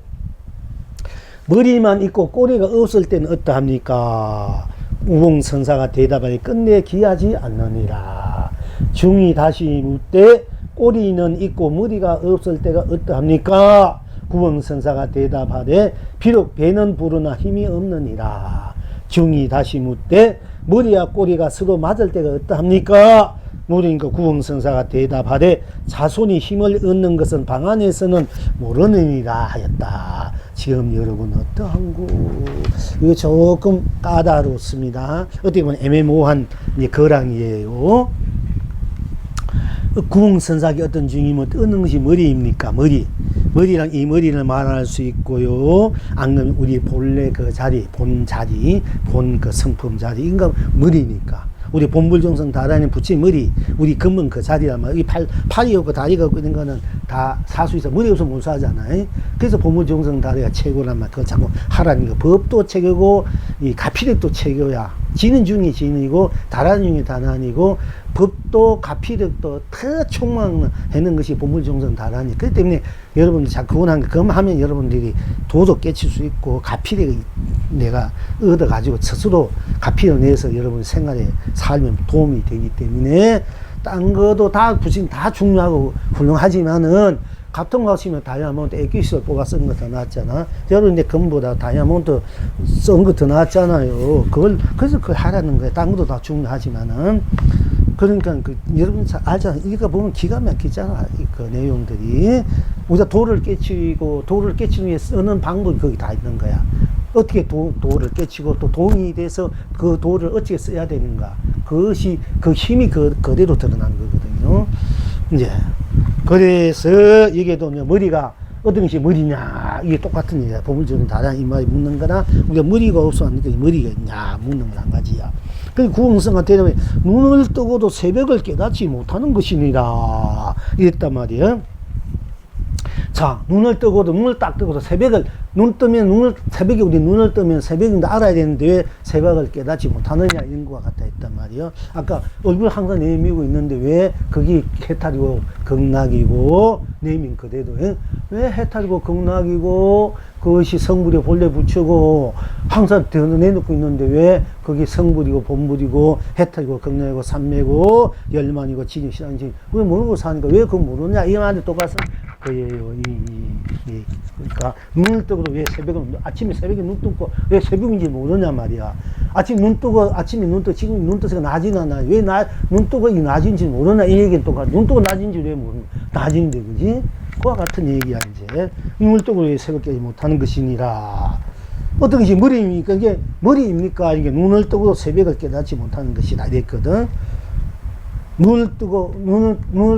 머리만 있고 꼬리가 없을 때는 어떠합니까? 구봉선사가 대답하니 끝내 기하지 않느니라. 중이 다시 묻되 꼬리는 있고 머리가 없을 때가 어떠합니까? 구봉선사가 대답하되 비록 배는 부르나 힘이 없느니라. 중이 다시 묻되 머리와 꼬리가 서로 맞을 때가 어떠합니까? 그러니까 구봉선사가 대답하되 자손이 힘을 얻는 것은 방 안에서는 모르느니라 하였다. 지금 여러분 어떠한고? 이거 조금 까다롭습니다. 어떻게 보면 애매모호한 거랑이에요. 구봉선사가 어떤 중이면 어느 것이 머리입니까? 머리랑 이 머리를 말할 수 있고요. 안 그러면 우리 본래 그 자리, 본 자리, 본 그 성품 자리, 인가 머리니까. 우리 본불종성 다라는 붙인 머리, 우리 금은 그 자리란 말이야. 팔이 없고 다리가 없고 이런 거는 다 살 수 있어. 머리 없으면 못 사잖아요. 그래서 본불종성 다리가 최고란 말. 그거 자꾸 하라는 거. 법도 최고고, 이 가피력도 최고야. 지는 중이 지는이고, 다라는 중이 다란이고, 법도 가피력도 더 총망하는 것이 본불종성 다라니. 그렇기 때문에 여러분들 자꾸 그건 하면 여러분들이 도도 깨칠 수 있고, 가피력이 내가 얻어가지고 스스로 가피력 내서 여러분 생활에 살면 도움이 되기 때문에 딴 거도 다 부신 다 중요하고 훌륭하지만은 같은 거 하시면 다이아몬드 액기스를 뽑아 쓴 거 더 낫잖아. 여러분, 근데 금보다 다이아몬드 쓴 거 더 낫잖아요. 그래서 그걸 하라는 거예요. 딴 것도 다 중요하지만은. 그러니까 여러분 잘 알잖아. 이거 보면 기가 막히잖아. 그 내용들이. 우리가 도를 깨치기 위해 쓰는 방법이 거기 다 있는 거야. 어떻게 도를 깨치고 또 동이 돼서 그 도를 어떻게 써야 되는가. 그것이, 그 힘이 그대로 드러난 거거든요. 이제. 그래서 이게도 머리가 어떤 것이 머리냐. 이게 똑같은 얘기야. 보물적인 다른 이 말이 묻는 거나 우리가 머리가 없었는데 머리가 있냐. 묻는 건 한 가지야. 그래서 구봉선사가 대답해 눈을 뜨고도 새벽을 깨닫지 못하는 것이니라. 이랬단 말이에요. 자, 눈을 딱 뜨고도 새벽에 우리 눈을 뜨면 새벽인데 알아야 되는데 왜 새벽을 깨닫지 못하느냐, 이런 것과 같아 있단 말이에요. 아까 얼굴 항상 내밀고 있는데 왜 그게 해탈이고 극락이고 내민 그대로 왜 해탈이고 극락이고 그것이 성불이 본래 부처고 항상 내놓고 있는데 왜 그게 성불이고 본불이고 해탈이고 극락이고 삼매고 열만이고 지금 시장지 왜 모르고 사니까 왜 그거 모르냐, 이 말이 똑같은 거예요. 그러니까 눈을 뜨고도 왜 아침에 새벽에 눈 뜨고 왜 새벽인지 모르냐 말이야. 아침에 눈 뜨고 지금 눈 뜨서 낮이나 왜 눈 뜨고 이 낮인지 모르냐, 이 얘기는 똑같아. 눈 뜨고 낮인지 왜 모르냐, 낮인데, 그지? 그와 같은 얘기야. 이제 눈을 뜨고 왜 새벽 깨지 못하는 것이니라. 어떤 것이 머리입니까? 이게 머리입니까? 이게 눈을 뜨고 새벽을 깨닫지 못하는 것이라 이랬거든. 눈을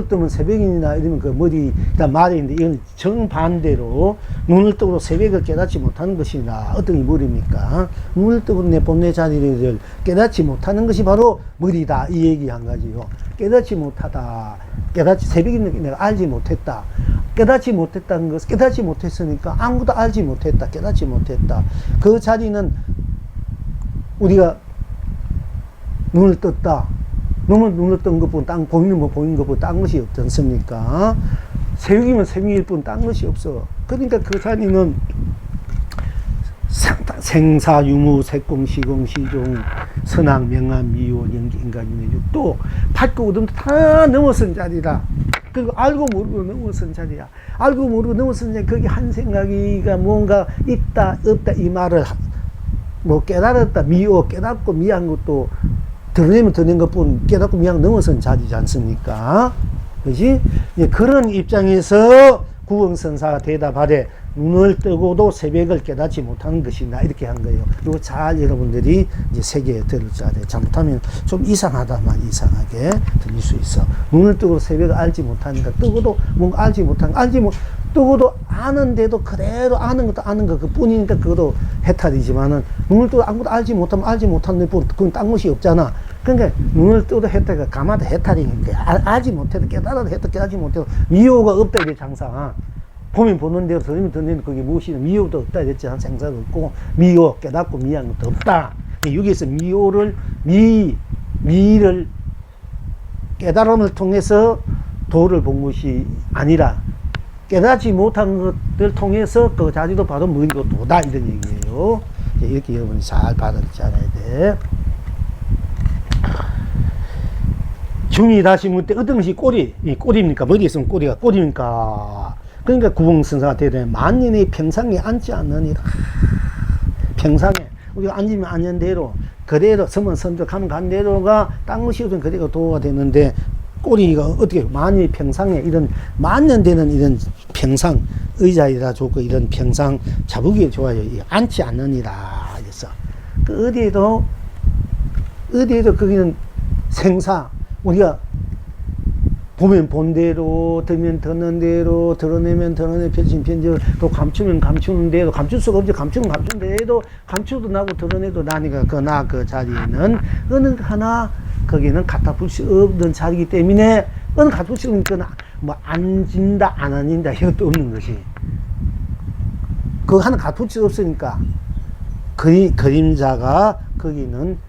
뜨면 새벽이나 이러면 그 머리, 일단 말인데, 이건 정반대로 눈을 뜨고 새벽을 깨닫지 못하는 것이나 어떤 게 머리입니까? 눈을 뜨고 내 본래 자리를 깨닫지 못하는 것이 바로 머리다. 이 얘기 한 가지요. 깨닫지 새벽이 내가 알지 못했다. 깨닫지 못했다는 것은 깨닫지 못했으니까 아무것도 알지 못했다. 깨닫지 못했다. 그 자리는 우리가 눈을 떴다. 눈을 뜬 것뿐, 보이는 것뿐 딴 것이 없지 않습니까? 새벽이면 새벽일 뿐 딴 것이 없어. 그러니까 그 자리는 생사, 유무, 색공, 시공, 시종, 선악, 명암, 미호, 연기, 인간윤회, 육도, 밝고 어둠도 다 넘어선 자리라. 그리고 알고 모르고 넘어선 자리야. 알고 모르고 넘어선 자리, 거기 한 생각이가 뭔가 있다, 없다, 이 말을 뭐 깨달았다, 깨닫고 미한 것도 드러내면 드러낸 것뿐 깨닫고 미한 넘어선 자리지 않습니까? 그지? 그런 입장에서 구원선사가 대답하되 눈을 뜨고도 새벽을 깨닫지 못하는 것이다. 이렇게 한 거예요. 이거 잘 여러분들이 이제 새겨에 들어줘야 돼. 잘못하면 좀 이상하다만 이상하게 들릴 수 있어. 눈을 뜨고도 새벽을 알지 못하니까 뜨고도 뭔가 알지 못하는 뜨고도 아는데도 그대로 아는 것도 아는 것 그뿐이니까 그것도 해탈이지만은 눈을 뜨고 아무것도 알지 못하면 알지 못하는 것 그건 딴 것이 없잖아. 그러니까 눈을 뜨고도 해탈이 가마도 해탈이니까 알지 못해도 깨달아도 해탈 깨닫지 못해도 미호가 없다 이게 장사. 보면 보는 대로 들으면 듣는 대로 그게 무엇이냐 미호도 없다 이랬지 한 생사도 없고 미호 깨닫고 미한 것도 없다. 여기에서 미호를 미를 깨달음을 통해서 도를 본 것이 아니라 깨닫지 못한 것들 통해서 그 자리도 바로 무의고 도다 이런 얘기예요. 이렇게 여러분이 잘 받아들이지 않아야 돼. 중이 다시 묻되 어떤 것이 꼬리입니까? 머리에 있으면 꼬리가 꼬리입니까? 그러니까 구봉선사가 되되 만년의 평상에 앉지 않느니라. 평상에 우리가 앉으면 앉는 대로 그대로 서면 선대로 가면 간 대로가 딴 것이 없으면 그대로 도가 되는데 꼬리가 어떻게 만년의 평상에 이런 만년 되는 이런 평상 의자에다 좋고 이런 평상 자부기에 좋아요. 앉지 않느니라 그래서 그 어디에도 거기는 생사 우리가 보면 본 대로, 들면 듣는 대로, 드러내면 드러내, 펼치면 펼치고, 또 감추면 감추는 대로, 감출 수가 없지. 감추면 감추는 대로, 감추도 나고 드러내도 나니까 그 자리에는 어느 하나 거기는 갖다 붙일 수 없는 자리이기 때문에 어느 갖다 붙일 수 없는 뭐 앉는다, 안 앉는다 이것도 없는 것이. 그거 하나 갖다 붙일 수 없으니까 그림자가 거기는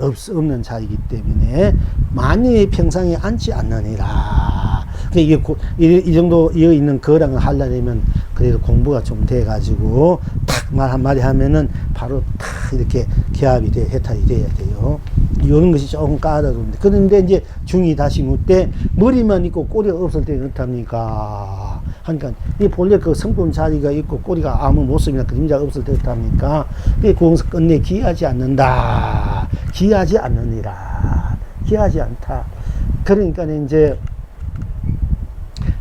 없는 자이기 때문에 만일의 평상에 앉지 않느니라. 이게 이 정도 이어 있는 거랑을 하려면 그래도 공부가 좀 돼가지고 탁 말 한마디 하면은 바로 탁 이렇게 기합이 돼 해탈이 돼야 돼요. 이런 것이 조금 까다로운데 그런데 이제 중이 다시 묻되 머리만 있고 꼬리가 없을 때 어떻답니까? 하니까 이 본래 그 성품 자리가 있고 꼬리가 아무 모습이나 그림자가 없을 때 어떻답니까? 그 구원서 끝내 기하지 않는다. 기하지 않느니라. 기하지 않다. 그러니까 이제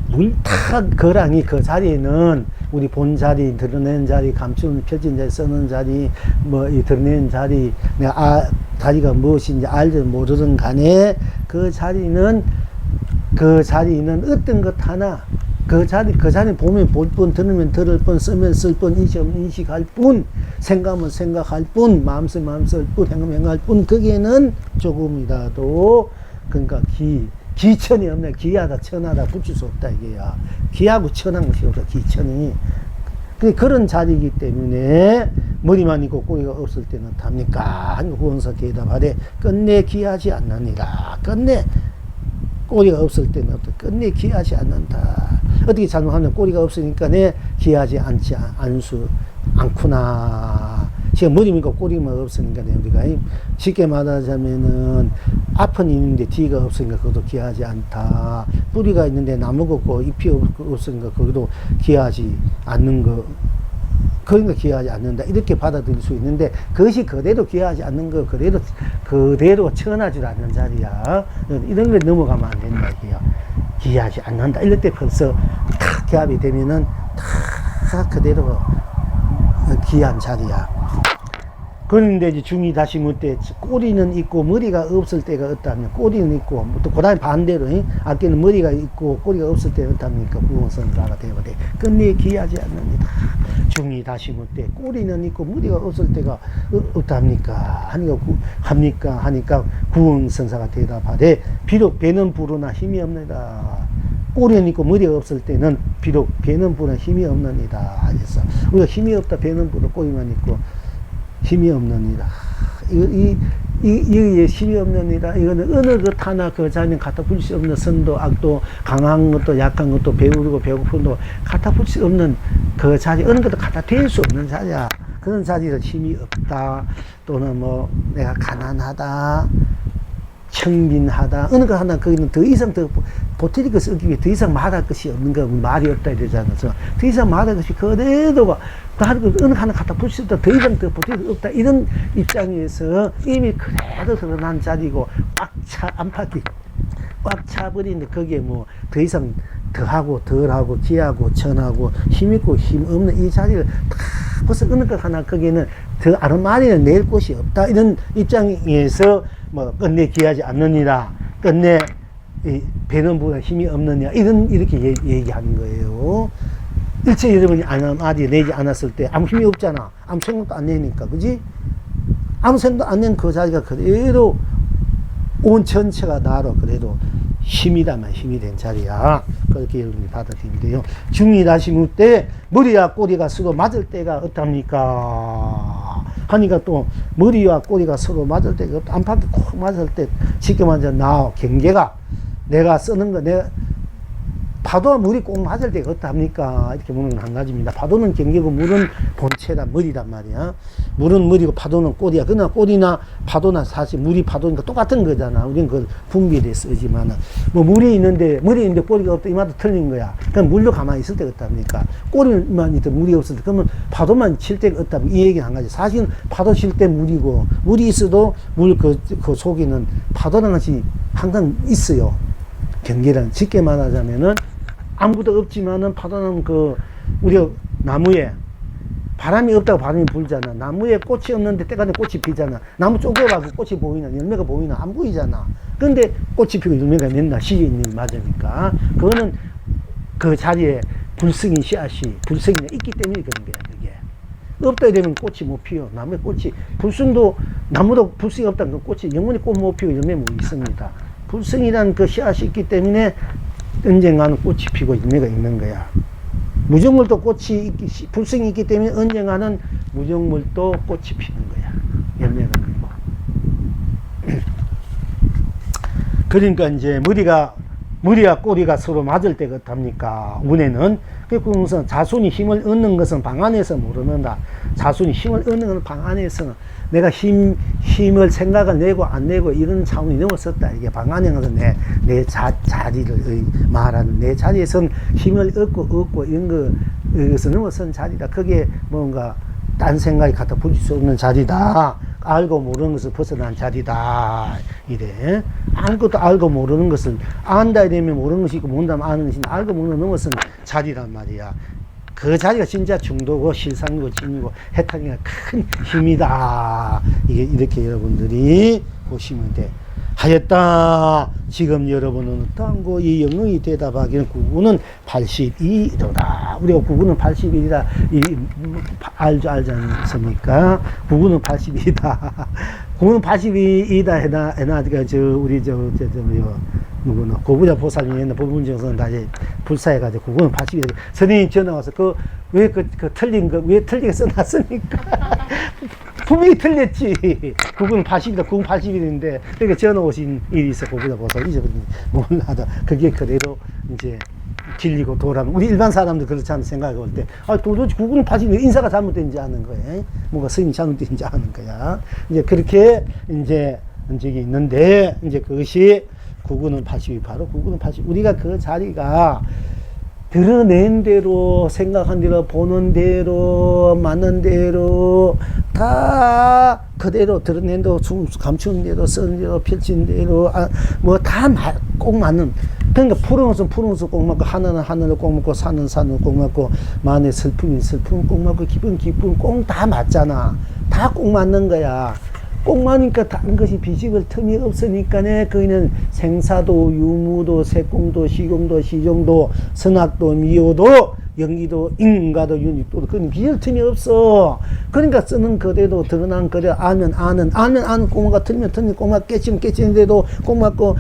물탁 거랑이 그 자리에는 우리 본 자리, 드러낸 자리, 감추는 펴진 자리, 쓰는 자리, 뭐 이 드러낸 자리, 내가 자리가 무엇인지 알지 모르든 간에 그 자리는 어떤 것 하나 그 자리 보면 볼 뿐, 들으면 들을 뿐, 쓰면 쓸 뿐, 인식할 뿐, 생각하면 생각할 뿐, 마음 쓸 뿐, 행하면 행할 뿐, 거기에는 조금이라도, 그러니까 기천이 없네. 기하다, 천하다, 붙일 수 없다, 이게야. 기하고 천한 것이 없다, 기천이. 그런 자리이기 때문에, 머리만 있고 꼬리가 없을 때는 답니까? 하니까 구원사 대답하되, 끝내 기하지 않느니라. 끝내 꼬리가 없을 때는 끝내 기하지 않는다. 어떻게 잘못하면 꼬리가 없으니까 기하지 않구나. 지금 머리만 있고 꼬리만 없으니까 우리가 쉽게 말하자면은 앞은 있는데 뒤가 없으니까 그것도 기하지 않다. 뿌리가 있는데 나무가 없고 잎이 없으니까 그것도 기하지 않는 거. 그러니까 기하지 않는다. 이렇게 받아들일 수 있는데 그것이 그대로 기하지 않는 거 그대로 천하지 않는 자리야. 이런 걸 넘어가면 안 된다 이게요. 기하지 않는다. 이럴 때 벌써 탁 기합이 되면은 탁 그대로 기한 자리야. 그런데 이제 중이 다시 묻되 꼬리는 있고 머리가 없을 때가 어떠하면 꼬리는 있고 또 그다음에 반대로 아까는 머리가 있고 꼬리가 없을 때 어떠합니까? 구원선사가 되거든. 끝내 기하지 않는다. 중이 다시 묻되 꼬리는 있고 머리가 없을 때가 어떠합니까? 하니까 구원선사가 대답하되 비록 배는 부르나 힘이 없느니라. 꼬리는 있고 머리가 없을 때는 비록 배는 부르나 힘이 없느니라. 그래서 우리가 힘이 없다 배는 부르 꼬리만 있고 힘이 없느니라. 이게 힘이 없느니라. 이거는 어느 것 하나 그 자리는 갖다 붙일 수 없는 선도, 악도, 강한 것도, 약한 것도, 배우르고 배고픈도 갖다 붙일 수 없는 그 자리, 어느 것도 갖다 댈 수 없는 자리야. 그런 자리에서 힘이 없다. 또는 뭐, 내가 가난하다. 청빈하다. 어느 것 하나 거기는 더 이상 더 보태리 것을 얻기 위해 더 이상 말할 것이 없는 거 말이 없다 이러잖아. 더 이상 말할 것이 그대로 어느 하나 갖다 붙였다 더 이상 더 보태리 것이 없다 이런 입장에서 이미 그대로 드러난 자리고 안팎이 꽉 차버리는데 거기에 뭐 더 이상 더하고 덜하고 지하고 천하고 힘있고 힘없는 이 자리를 다 벌써 어느 것 하나 거기에는 더 아르마리를 낼 곳이 없다 이런 입장에서 뭐 끝내 기하지 않느니라 끝내 배는보다 힘이 없느냐 이렇게 얘기하는 거예요. 일체 여러분이 아르마리 내지 않았을 때 아무 힘이 없잖아. 아무 생각도 안 내니까 그지? 아무 생각도 안 낸 그 자리가 그대로 온 전체가 나로 그래도 힘이다만 힘이 된 자리야. 그렇게 여러분이 받아들이면 돼요. 중이다시 묻되 머리와 꼬리가 서로 맞을 때가 없답니까? 하니까 또 머리와 꼬리가 서로 맞을 때가 없다. 안팎이 콕 맞을 때 쉽게 말해서 나 경계가 내가 쓰는 거 내가 파도와 물이 꼭 맞을 때가 없답니까? 이렇게 보는 건 한 가지입니다. 파도는 경계고 물은 본체다 머리란 말이야. 물은 머리고 파도는 꼬리야. 그러나 꼬리나 파도나 사실 물이 파도니까 똑같은 거잖아. 우리는 그걸 분비를 쓰지만은 뭐 물이 있는데 머리 있는데 꼬리가 없다 이 말도 틀린 거야. 그럼 물도 가만히 있을 때가 없답니까? 꼬리만 있든 물이 없을 때 그러면 파도만 칠 때가 없다면 이 얘기는 한 가지. 사실은 파도 칠 때 물이고 물이 있어도 물 그 속에는 파도라는 것이 항상 있어요. 경계란 쉽게 말하자면은 아무것도 없지만은 파도는 우리가 나무에 바람이 없다고 바람이 불잖아. 나무에 꽃이 없는데 때가 되면 꽃이 피잖아. 나무 쪼개봐서 꽃이 보이나 열매가 보이나 안 보이잖아. 그런데 꽃이 피고 열매가 맺나 시에 있는 맞으니까 그거는 그 자리에 불성인 씨앗이 불성이 있기 때문에 그런 거야. 그게 없다 이러면 꽃이 못 피어. 나무에 꽃이 불성도 나무도 불성이 없다는 건 꽃이 영원히 꽃 못 피고 열매 못 있습니다. 불성이라는 그 씨앗이 있기 때문에 언젠가는 꽃이 피고 열매가 있는 거야. 무정물도 불성이 있기 때문에 언젠가는 무정물도 꽃이 피는 거야. 열매가 있고. 그러니까 이제 머리와 꼬리가 서로 맞을 때가 어떻답니까? 운에는. 그래서 자손이 힘을 얻는 것은 방 안에서 모르는다. 자손이 힘을 얻는 것은 방 안에서는 내가 힘을 생각을 내고 안 내고 이런 차원이 넘었었다. 이게 방 안에서 내 자리를 말하는 내 자리에선 힘을 얻고 이것을 넘어선 자리다. 그게 뭔가 딴 생각이 갖다 붙일 수 없는 자리다. 알고 모르는 것을 벗어난 자리다. 이래. 아무것도 알고 모르는 것을 안다 이러면 모르는 것이 있고 모른다면 아는 것이 알고 모르는 넘어선 자리란 말이야. 그 자리가 진짜 중도고 실상이고 진이고 해탈이가 큰 힘이다. 이게 이렇게 여러분들이 보시면 돼. 하였다. 지금 여러분은 어떠한 거 이 영웅이 대답하기는 구구는 82도다. 우리가 구구는 81이다. 알지 않습니까? 구구는 82이다. 구구는 82이다 해나 우리 누구나 고부자 보살님이 옛날 법문정서는 다시 불사해가지고 구구는 82이다. 선생님 전화 와서 왜 틀린 거 왜 틀리게 써놨습니까? 분명히 틀렸지. 그건 80이다. 그건 81인데. 그러니까 전화 오신 일이 있어. 그보다 보서 잊어버리니 몰라도. 그게 그대로 이제 길리고 돌아가면. 우리 일반 사람들 그렇지 않은 생각이 올 때. 도대체 그건 80인데 인사가 잘못된지 아는 거야. 뭔가 스님이 잘못된지 아는 거야. 이제 그렇게 이제 적이 있는데, 이제 그것이 구구는 80이 바로 구구는 80. 우리가 그 자리가 드러낸 대로 생각한 대로 보는 대로 맞는 대로 다 그대로 드러낸 대로 감추는 대로 쓰는 대로 펼친 대로 뭐 다 꼭 맞는. 그러니까 푸른 옷은 푸른 옷을 꼭 맞고 하늘은 하늘을 꼭 맞고 산은 산을 꼭 맞고 마음의 슬픔은 슬픔 꼭 맞고 기쁨은 기쁨 꼭 다 맞잖아. 다 꼭 맞는 거야. 꼭 맞으니까 다른 것이 비집을 틈이 없으니까네. 거기는 생사도 유무도 색공도 시공도 시종도 선악도 미호도 영기도 인가도 윤익도 그건 비질 틈이 없어. 그러니까 쓰는 그대로 드러난 그대로 알면 아는 꼭 틀리면 틀린 꼭 맞고 깨치면 깨치는데도 꼭 맞고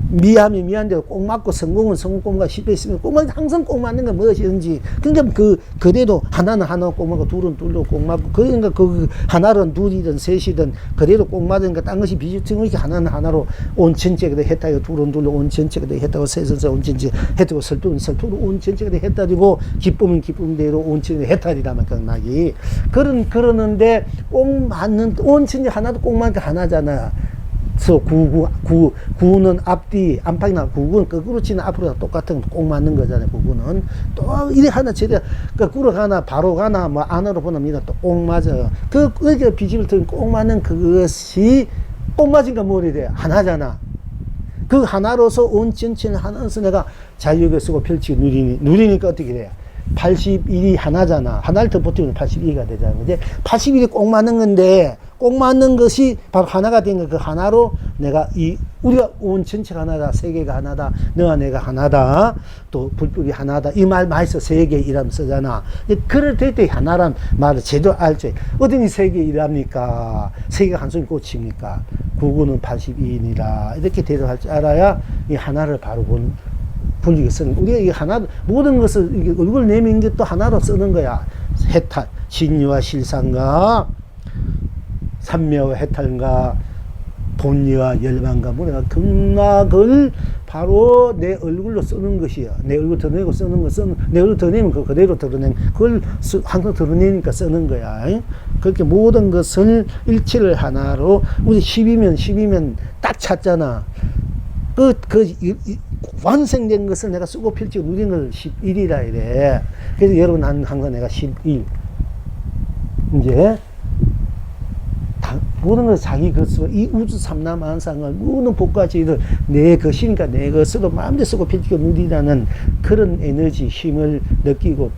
미하면 미한데도 꼭 맞고 성공은 성공 꼭 맞고 실패 있으면 꼭 맞고 항상 꼭 맞는 건 무엇이든지. 그러니까 그대로 하나는 하나 꼭 맞고 둘은 둘로 꼭 맞고 그러니까 하나는 둘이든 셋이든 그대로 꼭 맞으니까 딴 것이 비주증 이렇게 하나는 하나로 온 전체가 했다고 둘은 둘로 온 전체가 했다고 셋은 온 전체 했다고 슬픔은 슬픔으로 온 전체가 했다고 기쁨은 기쁨대로 온 전체 해탈이라면 그러는데 꼭 맞는 온 전체 하나도 꼭 맞는 게 하나잖아. 구는 앞뒤, 안팎이나 구는 거꾸로 치는 앞으로 똑같은 꼭 맞는 거잖아요. 구는 또 이래 하나 저래 거꾸로 가나 바로 가나 뭐 안으로 보나 꼭 맞아요. 그게 비집을 들면 꼭 맞는 그것이 꼭 맞은 건 뭐래 돼? 하나잖아. 그 하나로서 온 전체는 하나로서 내가 자유롭게 쓰고 펼치고 누리니까 어떻게 돼요? 81이 하나잖아. 하나를 더 붙이면 82가 되잖아. 이제 81이 꼭 맞는 건데, 꼭 맞는 것이 바로 하나가 된 거, 그 하나로 내가 우리가 온 전체가 하나다. 세계가 하나다. 너와 내가 하나다. 또 불법이 하나다. 이 말 많이 써. 세계이라면 쓰잖아. 그럴 때 하나란 말을 제대로 알죠. 어딘 세계이랍니까? 세계가 한 손에 꽂힙니까? 구구는 82이니라. 이렇게 대답할 줄 알아야 이 하나를 바로 분리게 쓰는, 우리가 이 하나, 모든 것을 이게 얼굴 내민 게 또 하나로 쓰는 거야. 해탈, 진리와 실상과 삼매와 해탈과 본리와 열반과 뭐냐, 극락을 바로 내 얼굴로 쓰는 것이야. 내 얼굴 드러내고 쓰는 거, 내 얼굴 드러내면 그거 그대로 드러내는, 그걸 항상 드러내니까 쓰는 거야. 그렇게 모든 것을 일체를 하나로, 우리 10이면 딱 찾잖아. 완성된 것을 내가 쓰고 펼치고 누린 걸 11이라 이래. 그래서 여러분 항상 내가 11. 이제, 모든 것을 자기 것으로, 이 우주 삼라만상을 모든 복과지를 내 것이니까 내 것으로 마음대로 쓰고 펼치고 누리라는 그런 에너지, 힘을 느끼고,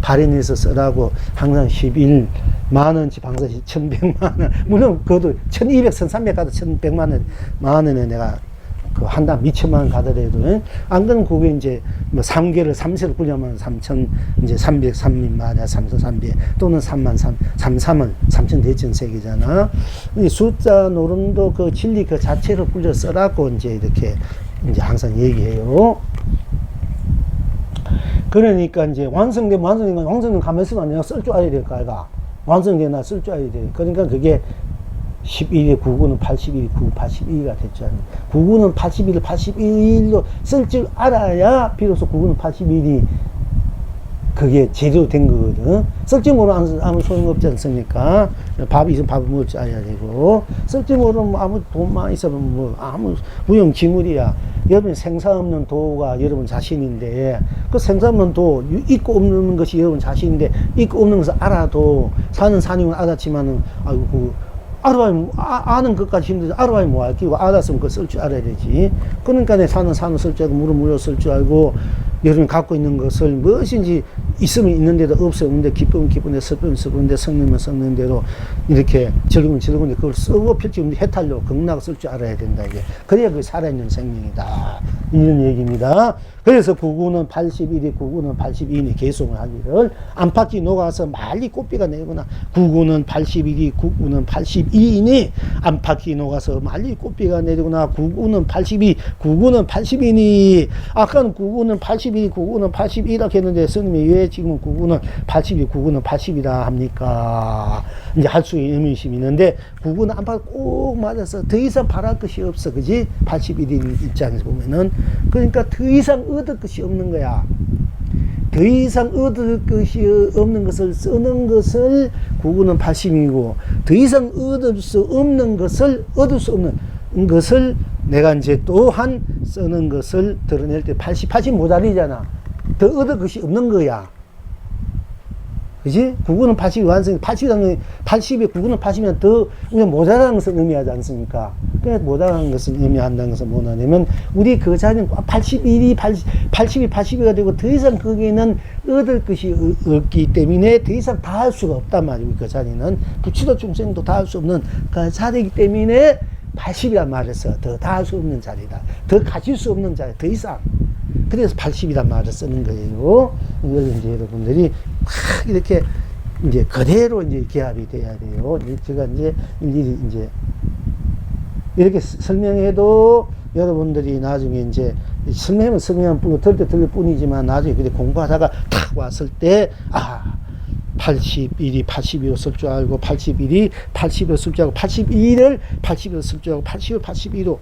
발현해서 쓰라고 항상 11. 만원치 방사시 1100만원. 물론, 그것도 1200, 1300 가도 1100만원, 만원에 내가 한 달 2천만원 가더라도, 안 그러면 그게 이제 뭐 3개를 3세로 굴려면 3천, 이제 303만이야, 3,300, 또는 3,300 대천세계잖아. 이 숫자 노름도 그 진리 그 자체를 굴려 써라고 이제 이렇게 이제 항상 얘기해요. 그러니까 이제 완성되면 가만히 있으면 내가 쓸 줄 알아야 될 거 아이가. 완성되면 나 쓸 줄 알아야 돼. 그러니까 그게 11에 99는 81, 9, 82가 됐잖아. 99는 81을 81로 쓸 줄 알아야 비로소 99는 81이 그게 제대로 된 거거든. 쓸 줄 모르면 아무 소용없지 않습니까? 밥이 있으면 밥을 먹을 줄 알아야 되고, 쓸 줄 모르면 아무 돈만 있으면 뭐 아무 무용지물이야. 여러분 생사 없는 도가 여러분 자신인데, 그 생사 없는 도, 있고 없는 것이 여러분 자신인데, 있고 없는 것을 알아도, 사는 산이면 알았지만은, 아이고, 아는 것까지 힘들지, 알아봐야 뭐 알기고, 알았으면 그거 쓸 줄 알아야 되지. 그러니까 내 산은 쓸 줄 알고, 물은 쓸 줄 알고, 여러분이 갖고 있는 것을 무엇인지 있으면 있는 데도 없으면 없는데, 기쁨은 기쁜데, 슬픔은 슬픈데, 성능은 성능 대로, 이렇게 즐거우면 즐거운데, 그걸 쓰고 펼치고 해탈로 극락을 쓸 줄 알아야 된다, 이게. 그래야 그게 살아있는 생명이다. 이런 얘기입니다. 그래서 99는 81이 99는 82니 개송을 하기를, 안팎이 녹아서 말리 꽃비가 내거나, 99는 81이 99는 82이니 안팎이 녹아서 말리 꽃비가 내리거나, 99는 82, 99는 82니, 아까는 99는 82, 99는 82라고 했는데, 스님이 왜 지금 99는 82, 99는 80이라 합니까? 이제 할 수 있는 의미심이 있는데, 99는 안팎 꼭 맞아서 더 이상 바랄 것이 없어. 그지? 81인 입장에서 보면은. 그러니까 더 이상 얻을 것이 없는 거야. 더 이상 얻을 것이 없는 것을 쓰는 것을 99는 80이고, 더 이상 얻을 수 없는 것을, 얻을 수 없는 것을 내가 이제 또한 쓰는 것을 드러낼 때 80 모자리잖아. 더 얻을 것이 없는 거야. 그지? 99는 80이 완성이, 80에 99는 80이면 더 우리가 모자라는 것을 의미하지 않습니까? 그러니까 모자라는 것을 의미한다는 것은 뭐냐면, 우리 그 자리는 80이 80이가 되고, 더 이상 거기에는 얻을 것이 없기 때문에 더 이상 다 할 수가 없단 말이고, 그 자리는 부치도 중생도 다 할 수 없는 그 자리이기 때문에 80이란 말을 써. 더 다 할 수 없는 자리다. 더 가질 수 없는 자리, 더 이상. 그래서 80이란 말을 쓰는 거예요. 이걸 이제 여러분들이 막 이렇게 이제 그대로 이제 기합이 돼야 돼요. 제가 이제 일일이 이제 이렇게 설명해도 여러분들이 나중에 이제 설명하면 들을 때 들을 뿐이지만, 나중에 그때 공부하다가 탁 왔을 때, 81이 82로 쓸 줄 알고, 81이 80으로 쓸 줄 알고, 82를 80으로 쓸 줄 알고, 80을 82로,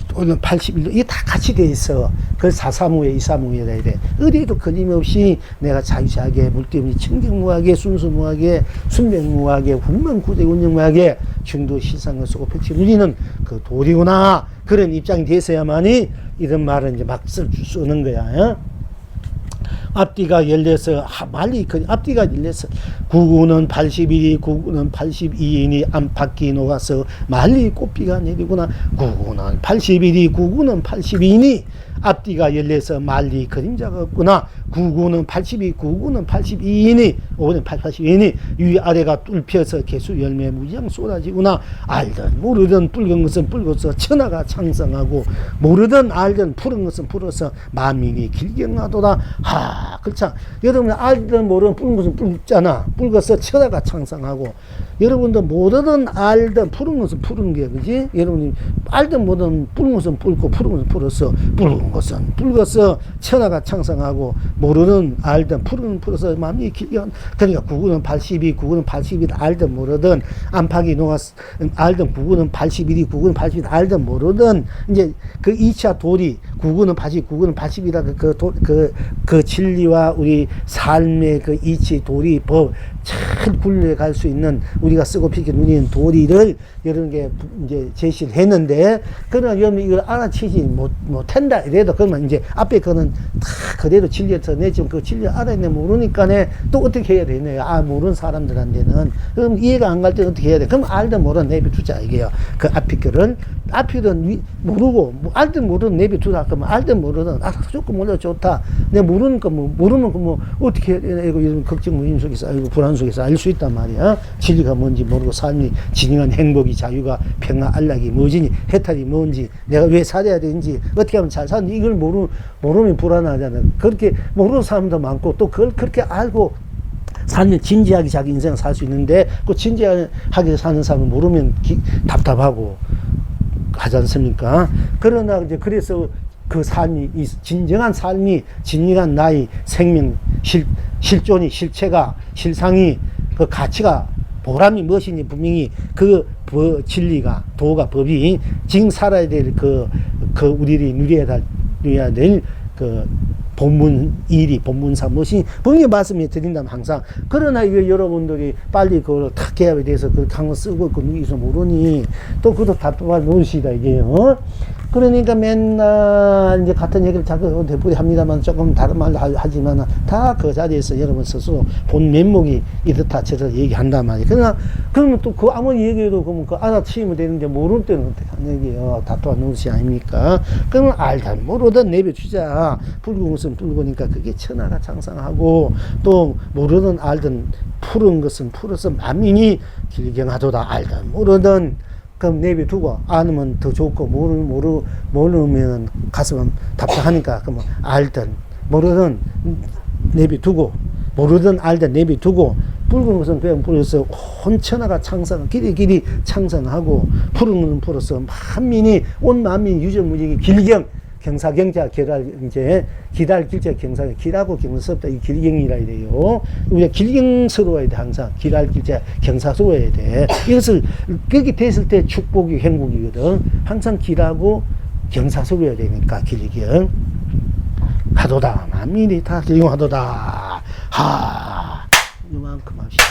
또는 81로, 이게 다 같이 돼 있어. 그래서 435에 235에 해야 돼. 어디에도 끊임없이 내가 자유자하게, 물때문에 청경무하게, 순수무하게, 순백무하게, 훈만구대 운영무하게, 중도 시상을 쓰고 백지 누리는 그 도리구나. 그런 입장이 됐어야만이 이런 말은 이제 막 쓰는 거야. 앞뒤가 열려서 말리 앞뒤가 열려서 구구는 81이 구구는 82이니 안팎이 녹아서 말리 꽃비가 내리구나. 구구는 81이 구구는 82이니 앞뒤가 열려서 말리 그림자가 없구나. 구구는 82 구구는 82이니 5는 82이니 위아래가 뚫혀서 개수 열매 무지양 쏟아지구나. 알든 모르든 붉은 것은 붉어서 천하가 창성하고 모르든 알든 푸른 것은 푸르서 만민이 길경하도다. 그렇죠. 여러분 알든 모르든 붉은 것은 붉잖아. 붉어서 천하가 창성하고 여러분도 모르든 알든 푸른 것은 푸른 게 그지? 여러분이 알든 모르든 붉은 것은 붉고 푸른 것은 푸르서 붉은 것은 붉어서 천하가 창성하고 모르든 알든 푸른 푸르서 마음이 길경. 그러니까 구구는 82 구구는 81 알든 모르든 안팎이 녹았 알든 구구는 81이 구구는 81 알든 모르든 이제 그 2차 도리 구구는 80 구구는 80이라 그 진리와 우리 삶의 그 이치 도리 법 잘 굴려갈 수 있는 우리가 쓰고 피게 누리는 도리를 이런 게 이제 제시를 했는데 그러나 여러분 이걸 알아채지 못한다 이래도 그러면 이제 앞에 거는 다 그대로 진리에서 내 지금 그 진리 알아내 모르니까네 또 어떻게 해야 되네요. 모르는 사람들한테는 그럼 이해가 안 갈 때 어떻게 해야 돼? 그럼 알든 모르든 내비두자 이게요. 그 앞에 거를 앞이든 모르고 알든 모르든 내비두자 그러면 알든 모르든 조금 몰라 좋다. 내 모르는 거 모르면 그 어떻게 해야 되나 이거 이런 걱정 무임 속에서 아이고 불안 속에서 알 수 있단 말이야. 진리가 뭔지 모르고 삶이 진정한 행복이 자유가 평화 안락이 뭐지 해탈이 뭔지 내가 왜 살아야 되는지 어떻게 하면 잘 사는지 이걸 모르면 불안하잖아. 그렇게 모르는 사람도 많고 또 그걸 그렇게 알고 살면 진지하게 자기 인생을 살 수 있는데 그 진지하게 사는 사람은 모르면 답답하고 하지 않습니까? 그러나 이제 그래서 그 삶이 진정한 삶이 진정한 나의 생명 실존이 실체가 실상이 그 가치가 보람이 무엇인지 분명히 그 진리가 도가 법이 지금 살아야 될 그 우리들이 누려야 될 그 본문 일이 본문사 무엇이 분명히 말씀해 드린다면 항상 그러나 이거 여러분들이 빨리 그걸 탁 개합에 대해서 그 강을 쓰고 그 누기서 모르니 또 그것도 답답한 노릇이다 이게요. 그러니까 맨날 이제 같은 얘기를 자꾸 되풀이 합니다만 조금 다른 말도 하지만 다 그 자리에서 여러분 스스로 본 면목이 이렇다 저렇다 얘기한단 말이에요. 그러면 또 그 아무리 얘기해도 그러면 그 알아치면 되는데 모르는 때는 어떻게 하는 얘기예요. 답답한 노릇이 아닙니까? 그러면 알든 모르든 내비두자. 붉은 것은 붉으니까 그게 천하가 창상하고 또 모르든 알든 푸른 것은 푸르서 만민이 길경하도다. 알든 모르든 그럼 내비두고 아는 더 좋고 모르면 가슴은 답답하니까 그럼 알든 모르든 내비두고 모르든 알든 내비두고 붉은 것은 그냥 푸르서 온 천하가 창상 길이 창상하고 푸른 것은 푸르서 만민이 온 만민이 유전무직이 길경 경사경자 이제 기달 길자 경사 기라고 경스럽다 이 길경이라 이래요. 우리가 길경스러워야 돼 항상 기달 길자 경사스러워야 돼. 이것을 그렇게 됐을 때 축복이 행복이거든. 항상 기라고 경사스러워야 되니까 길경 하도다 만민이 다 길경하도다. 이만큼 합시다.